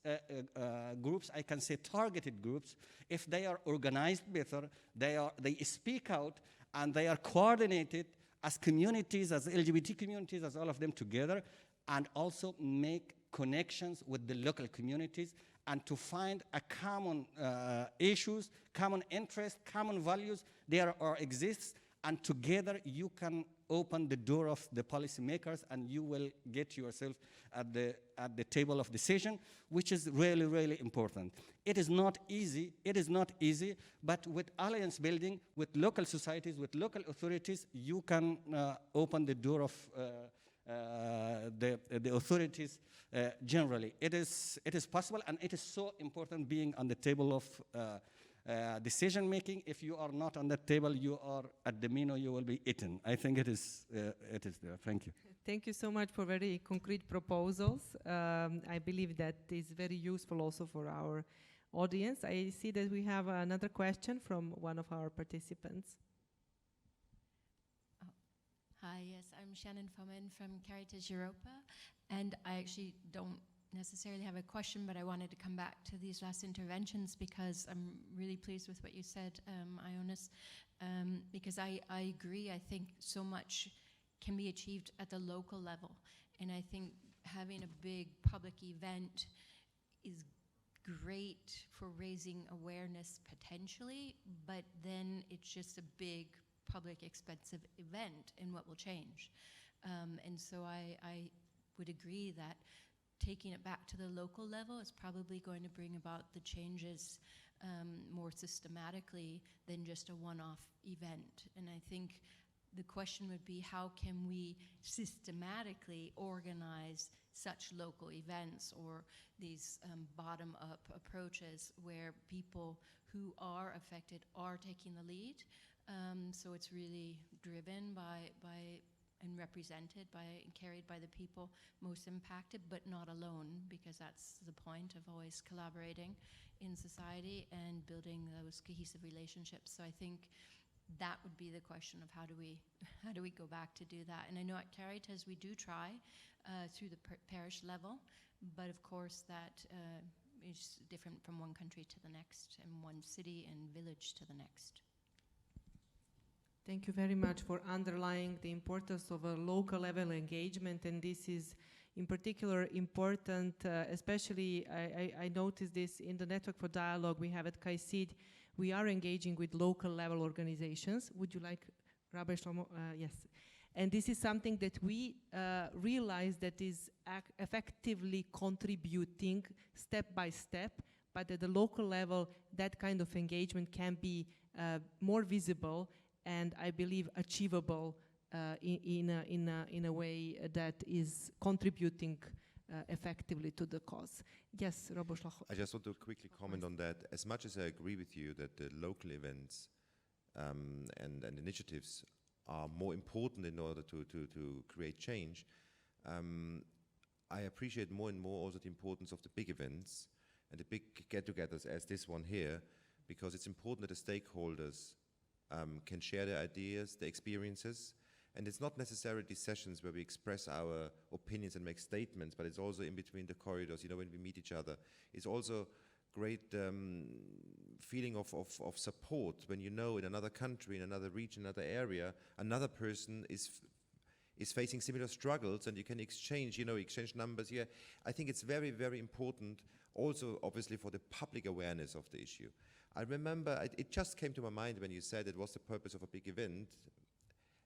groups, I can say targeted groups, if they are organized better, they speak out and they are coordinated as communities, as LGBT communities, as all of them together, and also make connections with the local communities and to find a common issues, common interests, common values there or exists, and together you can open the door of the policymakers and you will get yourself at the table of decision, which is really, really important. It is not easy, but with alliance building, with local societies, with local authorities, you can open the door of the authorities generally. It is possible, and it is so important being on the table of decision making. If you are not on that table, you are at the menu, you will be eaten. I think it is there. Thank you.
Thank you so much for very concrete proposals. I believe that is very useful also for our audience. I see that we have another question from one of our participants.
Hi, yes, I'm Shannon Fomen from KAICIID Europa, and I actually don't necessarily have a question, but I wanted to come back to these last interventions because I'm really pleased with what you said, Ionis, because I agree. I think so much can be achieved at the local level, and I think having a big public event is great for raising awareness potentially, but then it's just a big public expensive event, and what will change? And so I would agree that taking it back to the local level is probably going to bring about the changes more systematically than just a one-off event. And I think the question would be, how can we systematically organize such local events or these bottom-up approaches where people who are affected are taking the lead? So it's really driven by and represented by and carried by the people most impacted, but not alone, because that's the point of always collaborating in society and building those cohesive relationships. So I think that would be the question of how do we go back to do that? And I know at KAICIID we do try through the parish level, but of course that is different from one country to the next and one city and village to the next.
Thank you very much for underlying the importance of a local level engagement, and this is in particular important, especially I noticed this in the Network for Dialogue we have at KAICIID. We are engaging with local level organizations. Would you like, Rabbi Shlomo? Yes. And this is something that we realize that is effectively contributing step by step, but at the local level that kind of engagement can be more visible and I believe achievable in a way that is contributing effectively to the cause. Yes, Rabbi Shlomo.
I just want to quickly comment on that. As much as I agree with you that the local events and initiatives are more important in order to create change, I appreciate more and more also the importance of the big events and the big get-togethers as this one here, because it's important that the stakeholders can share their ideas, their experiences, and it's not necessarily these sessions where we express our opinions and make statements, but it's also in between the corridors, you know, when we meet each other. It's also great feeling of support when you know in another country, in another region, another area, another person is facing similar struggles, and you can exchange numbers here. I think it's very, very important also, obviously, for the public awareness of the issue. I remember, it just came to my mind when you said it was the purpose of a big event,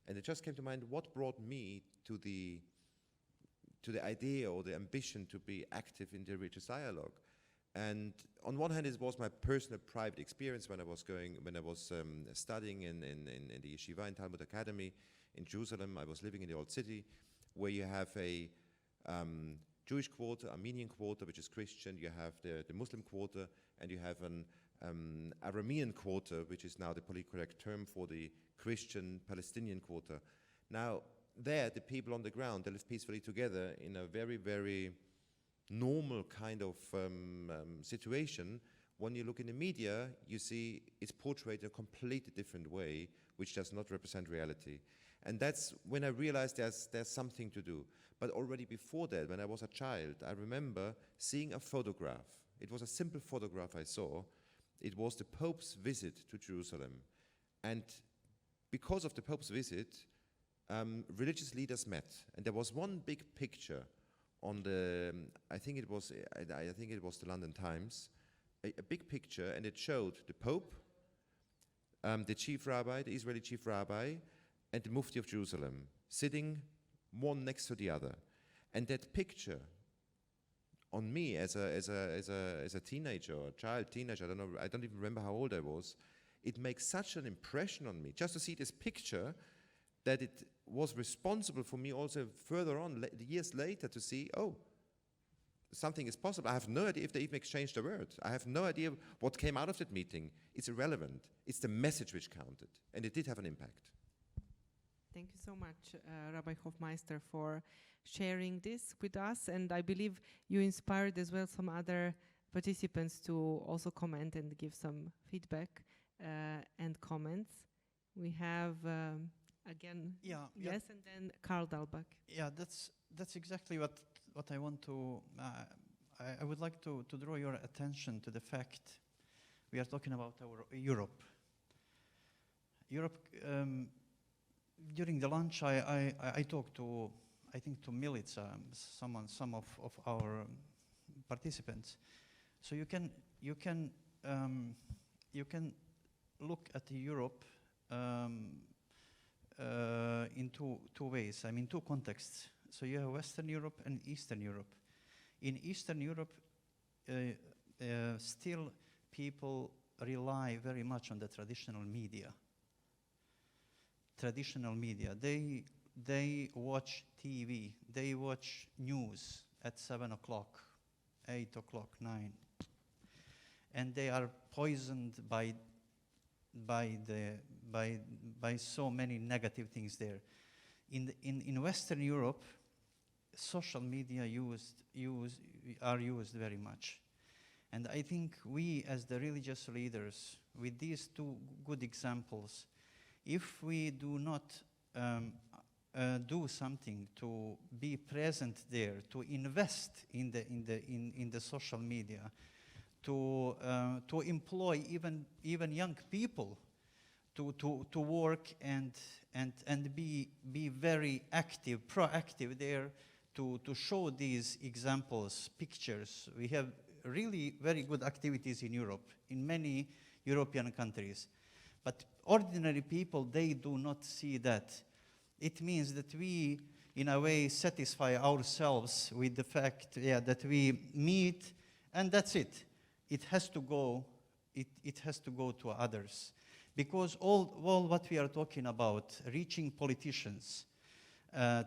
and it just came to mind what brought me to the idea or the ambition to be active in the religious dialogue. And on one hand, it was my personal private experience when I was studying in the yeshiva in Talmud Academy in Jerusalem. I was living in the old city, where you have a Jewish quarter, Armenian quarter, which is Christian. You have the Muslim quarter, and you have an Aramean quarter, which is now the politically correct term for the Christian Palestinian quarter. Now, there, the people on the ground, they live peacefully together in a very, very normal kind of situation. When you look in the media, you see it's portrayed in a completely different way, which does not represent reality. And that's when I realized there's something to do. But already before that, when I was a child, I remember seeing a photograph. It was a simple photograph I saw. It was the Pope's visit to Jerusalem. And because of the Pope's visit, religious leaders met. And there was one big picture on the, I think it was the London Times, a big picture, and it showed the Pope, the chief rabbi, the Israeli chief rabbi, and the Mufti of Jerusalem sitting one next to the other. And that picture on me as a teenager or teenager, I don't even remember how old I was, it makes such an impression on me just to see this picture, that it was responsible for me also further on, years later, to see, oh, something is possible. I have no idea if they even exchanged a word. I have no idea what came out of that meeting. It's irrelevant. It's the message which counted, and it did have an impact.
Thank you so much, Rabbi Hofmeister, for sharing this with us, and I believe you inspired as well some other participants to also comment and give some feedback and comments. We have again, yes, and then Karl Dalbach.
Yeah, that's exactly what I want to. I would like to draw your attention to the fact we are talking about our Europe. During the lunch, I talked to, I think, to Milica, some of our participants. So you can look at Europe in two ways. I mean, two contexts. So you have Western Europe and Eastern Europe. In Eastern Europe, still people rely very much on the traditional media. They watch TV, they watch news at 7 o'clock, 8 o'clock, 9. And they are poisoned by so many negative things there. In Western Europe, social media are used very much. And I think we, as the religious leaders, with these two good examples, if we do not do something to be present there, to invest in the social media, to employ even young people to work and be very active, proactive there, to show these examples, pictures. We have really very good activities in Europe, in many European countries. But ordinary people, they do not see that. It means that we, in a way, satisfy ourselves with the fact that we meet, and that's it. It has to go to others. Because all what we are talking about, reaching politicians,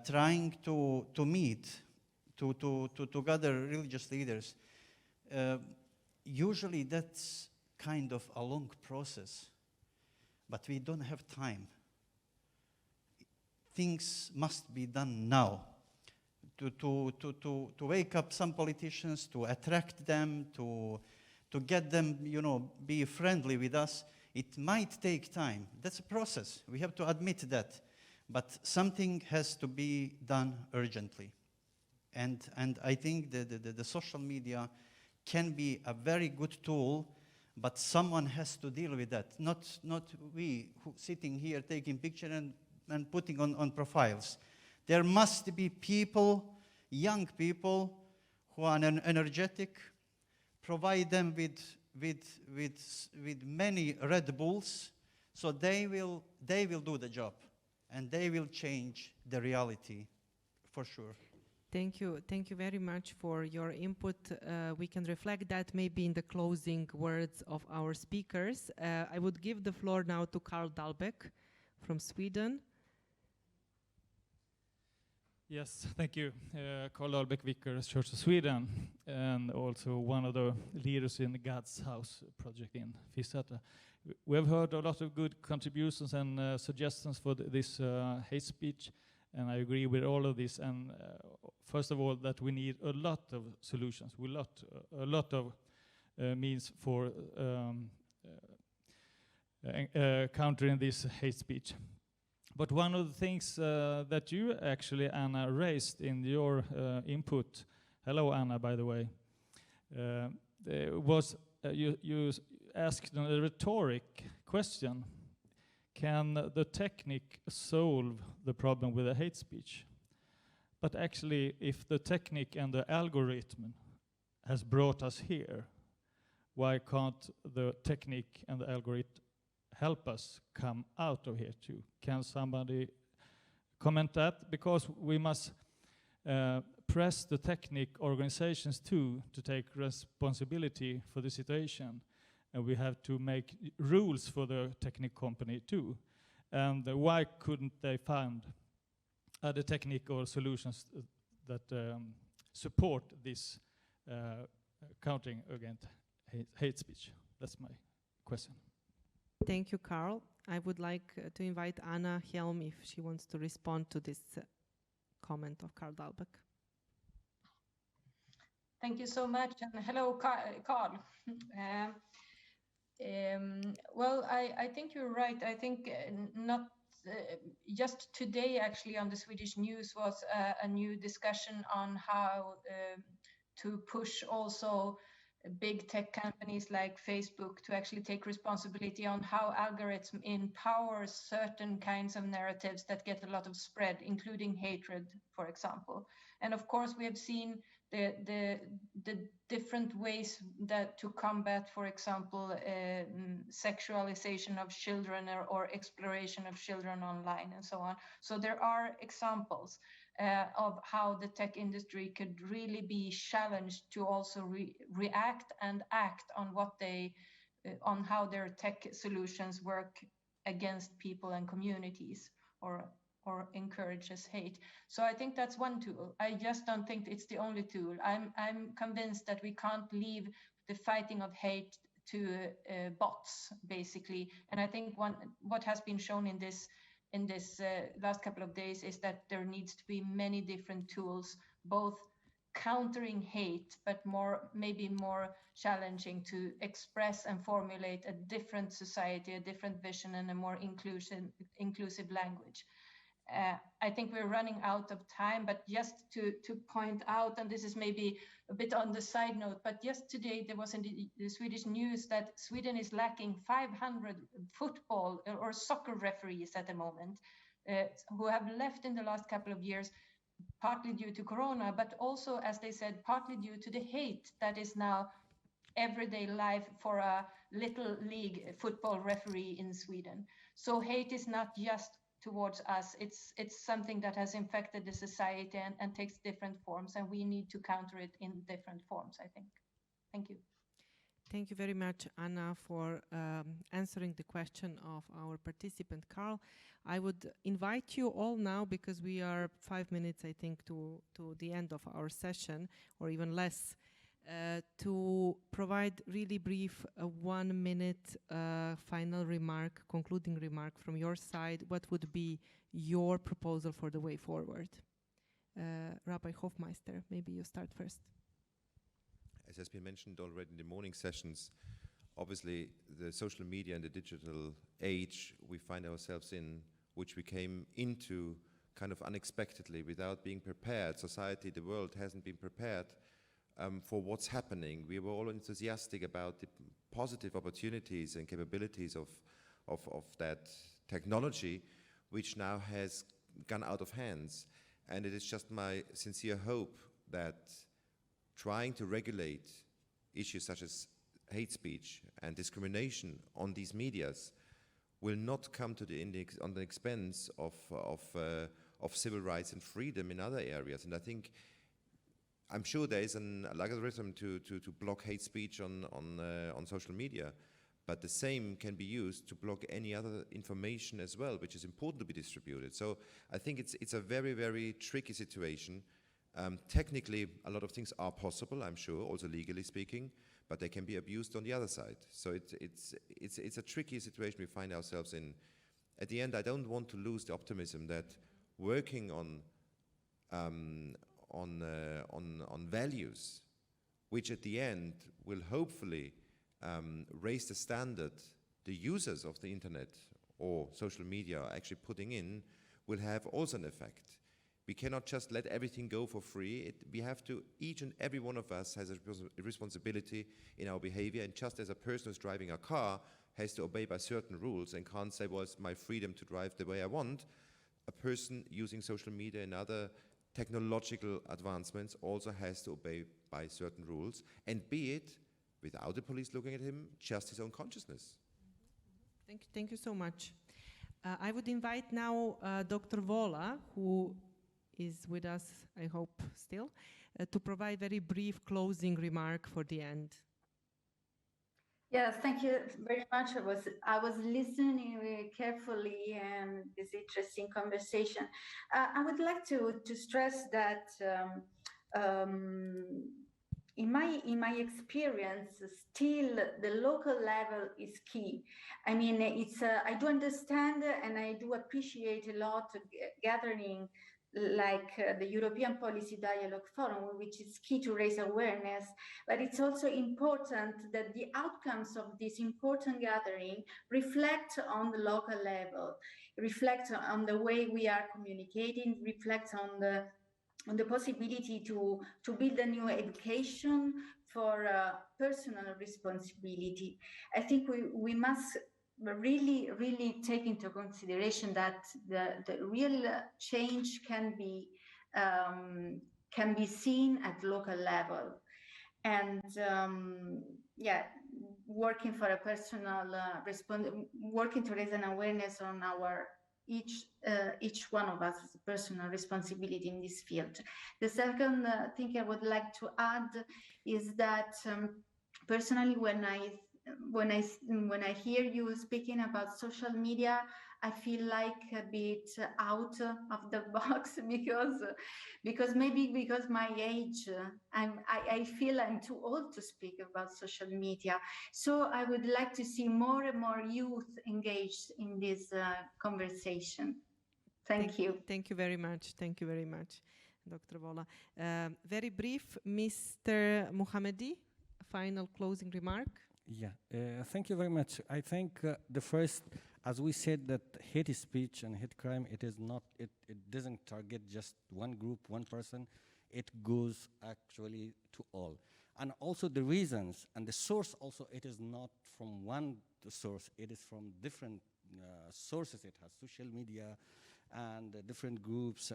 trying to meet, to gather religious leaders, usually that's kind of a long process. But we don't have time. Things must be done now. To wake up some politicians, to attract them, to get them, be friendly with us. It might take time. That's a process. We have to admit that. But something has to be done urgently. And I think the social media can be a very good tool, but someone has to deal with that. Not we who sitting here taking pictures and putting on profiles. There must be people, young people, who are energetic, provide them with many Red Bulls, so they will do the job, and they will change the reality, for sure.
Thank you very much for your input. We can reflect that maybe in the closing words of our speakers. I would give the floor now to Karl Dalbach from Sweden.
Yes, thank you. Karl Dahlbeck, Vicar Church of Sweden, and also one of the leaders in the God's House project in Fisätra. We have heard a lot of good contributions and suggestions for this hate speech, and I agree with all of this. And first of all, that we need a lot of solutions, a lot of means for countering this hate speech. But one of the things that you actually, Anna, raised in your input, hello Anna, by the way, was you asked a rhetoric question. Can the technique solve the problem with the hate speech? But actually, if the technique and the algorithm has brought us here, why can't the technique and the algorithm help us come out of here too? Can somebody comment that? Because we must press the technique organizations too to take responsibility for the situation, and we have to make rules for the technique company too. And why couldn't they find other technique or solutions that support this countering against hate speech? That's my question.
Thank you, Carl. I would like to invite Anna Helm if she wants to respond to this comment of Carl Dahlbeck.
Thank you so much, and hello, Carl. Well, I think you're right. I think not just today, actually, on the Swedish news was a new discussion on how to push also big tech companies like Facebook to actually take responsibility on how algorithms empower certain kinds of narratives that get a lot of spread, including hatred, for example. And of course, we have seen the different ways that to combat, for example, sexualization of children or exploration of children online and so on. So there are examples of how the tech industry could really be challenged to also react and act on what they, on how their tech solutions work against people and communities or encourages hate. So I think that's one tool. I just don't think it's the only tool. I'm convinced that we can't leave the fighting of hate to bots, basically. And I think what has been shown in this last couple of days is that there needs to be many different tools, both countering hate, but maybe more challenging to express and formulate a different society, a different vision, and a more inclusive language. I think we're running out of time, but just to point out, and this is maybe a bit on the side note, but yesterday there was in the Swedish news that Sweden is lacking 500 football or soccer referees at the moment, who have left in the last couple of years, partly due to Corona, but also, as they said, partly due to the hate that is now everyday life for a little league football referee in Sweden. So hate is not just towards us, it's something that has infected the society and takes different forms, and we need to counter it in different forms, I think. Thank you.
Thank you very much, Anna, for answering the question of our participant, Carl. I would invite you all now, because we are 5 minutes, I think, to the end of our session, or even less, to provide really brief 1 minute final remark, concluding remark from your side. What would be your proposal for the way forward? Rabbi Hofmeister, maybe you start first.
As has been mentioned already in the morning sessions, obviously the social media and the digital age we find ourselves in, which we came into kind of unexpectedly without being prepared. Society, the world hasn't been prepared for what's happening. We were all enthusiastic about the positive opportunities and capabilities of that technology, which now has gone out of hands. And it is just my sincere hope that trying to regulate issues such as hate speech and discrimination on these medias will not come to on the expense of civil rights and freedom in other areas. And I think, I'm sure there is an algorithm to block hate speech on social media, but the same can be used to block any other information as well, which is important to be distributed. So I think it's a very, very tricky situation. Technically, a lot of things are possible, I'm sure, also legally speaking, but they can be abused on the other side. So it's a tricky situation we find ourselves in. At the end, I don't want to lose the optimism that working on values, which at the end will hopefully raise the standard the users of the internet or social media are actually putting in, will have also an effect. We cannot just let everything go for free. We have to, each and every one of us has a responsibility in our behavior, and just as a person who's driving a car has to obey by certain rules and can't say, well, it's my freedom to drive the way I want, a person using social media and other technological advancements also has to obey by certain rules, and be it, without the police looking at him, just his own consciousness.
Thank you so much. I would invite now Dr. Vola, who is with us, I hope still, to provide very brief closing remark for the end.
Yes, thank you very much. I was listening very carefully and this interesting conversation. I would like to stress that in my experience, still the local level is key. I mean, I do understand and I do appreciate a lot gathering like the European Policy Dialogue Forum, which is key to raise awareness, but it's also important that the outcomes of this important gathering reflect on the local level, reflect on the way we are communicating, reflect on the possibility to build a new education for personal responsibility. I think we must really take into consideration that the real change can be seen at local level, and working for a personal working to raise an awareness on our each one of us as a personal responsibility in this field. The second thing I would like to add is that personally, when I hear you speaking about social media, I feel like a bit out of the box because my age, I feel I'm too old to speak about social media. So I would like to see more and more youth engaged in this conversation. Thank you.
Thank you very much. Thank you very much, Dr. Vola. Very brief, Mr. Mohammadi, final closing remark.
Yeah, thank you very much. I think the first, as we said, that hate speech and hate crime, it doesn't target just one group, one person. It goes actually to all. And also the reasons and the source also, it is not from one source, it is from different sources. It has social media and different groups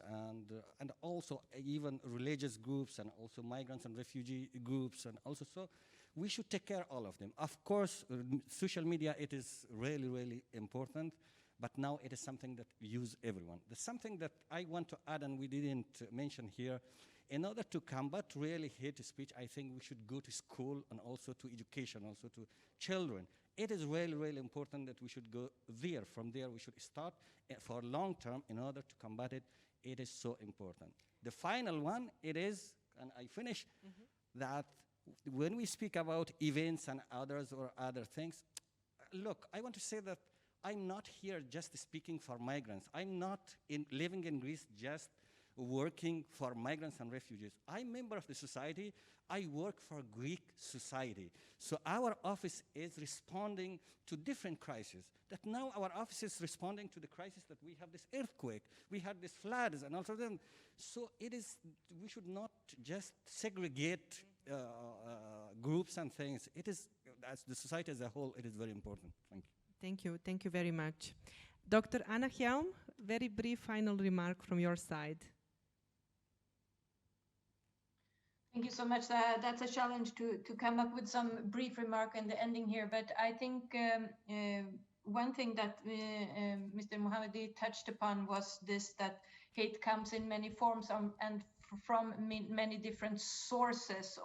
and also even religious groups and also migrants and refugee groups and also so. We should take care of all of them. Of course, social media, it is really, really important, but now it is something that we use everyone. There's something that I want to add and we didn't mention here. In order to combat really hate speech, I think we should go to school and also to education, also to children. It is really, really important that we should go there. From there, we should start for long term in order to combat it. It is so important. The final one, it is, and I finish, that when we speak about events and others or other things, look, I want to say that I'm not here just speaking for migrants. I'm not living in Greece just working for migrants and refugees. I'm a member of the society. I work for Greek society. So our office is responding to different crises. That now our office is responding to the crisis that we have this earthquake, we had this floods, and also then. So it is, we should not just segregate groups and things. It is, as the society as a whole, it is very important. Thank you.
Thank you. Thank you very much. Dr. Anna Helm, very brief final remark from your side.
Thank you so much. That's a challenge to come up with some brief remark in the ending here. But I think one thing that Mr. Mohammadi touched upon was this, that hate comes in many forms and from many different sources.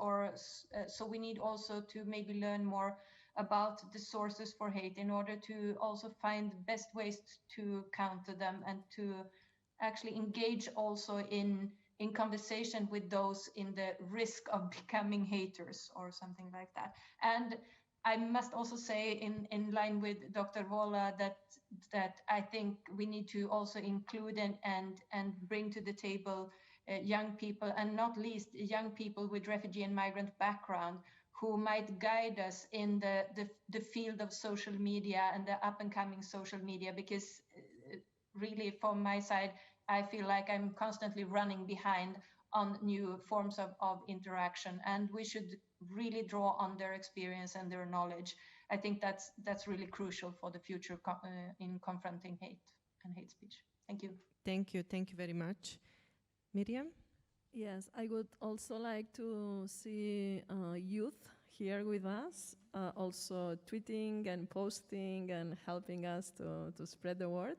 So we need also to maybe learn more about the sources for hate in order to also find the best ways to counter them and to actually engage also in conversation with those in the risk of becoming haters or something like that. And I must also say, in line with Dr. Vola, that I think we need to also include and bring to the table young people, and not least young people with refugee and migrant background, who might guide us in the field of social media and the up and coming social media, because really from my side, I feel like I'm constantly running behind on new forms of interaction, and we should really draw on their experience and their knowledge. I think that's really crucial for the future in confronting hate and hate speech. Thank you.
Thank you. Thank you very much. Miriam?
Yes, I would also like to see youth here with us, also tweeting and posting and helping us to spread the word.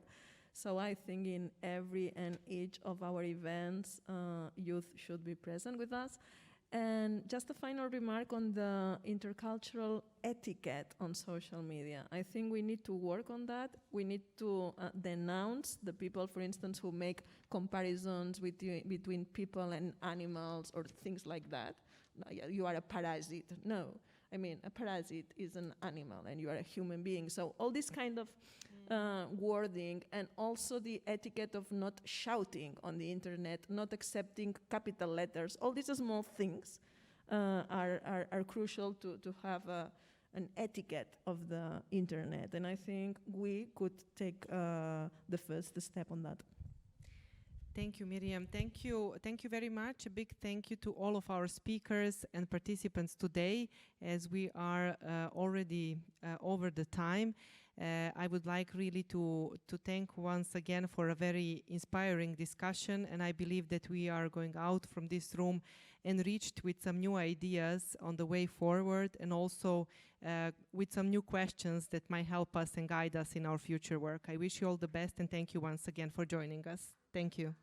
So I think in every and each of our events, youth should be present with us. And just a final remark on the intercultural etiquette on social media. I think we need to work on that. We need to denounce the people, for instance, who make comparisons between people and animals or things like that. You are a parasite. No, I mean, a parasite is an animal and you are a human being. So all this kind of wording, and also the etiquette of not shouting on the internet, not accepting capital letters, all these small things are crucial to have an etiquette of the internet. And I think we could take the first step on that.
Thank you, Miriam. Thank you very much. A big thank you to all of our speakers and participants today. As we are already over the time, I would like really to thank once again for a very inspiring discussion, and I believe that we are going out from this room enriched with some new ideas on the way forward, and also with some new questions that might help us and guide us in our future work. I wish you all the best, and thank you once again for joining us. Thank you.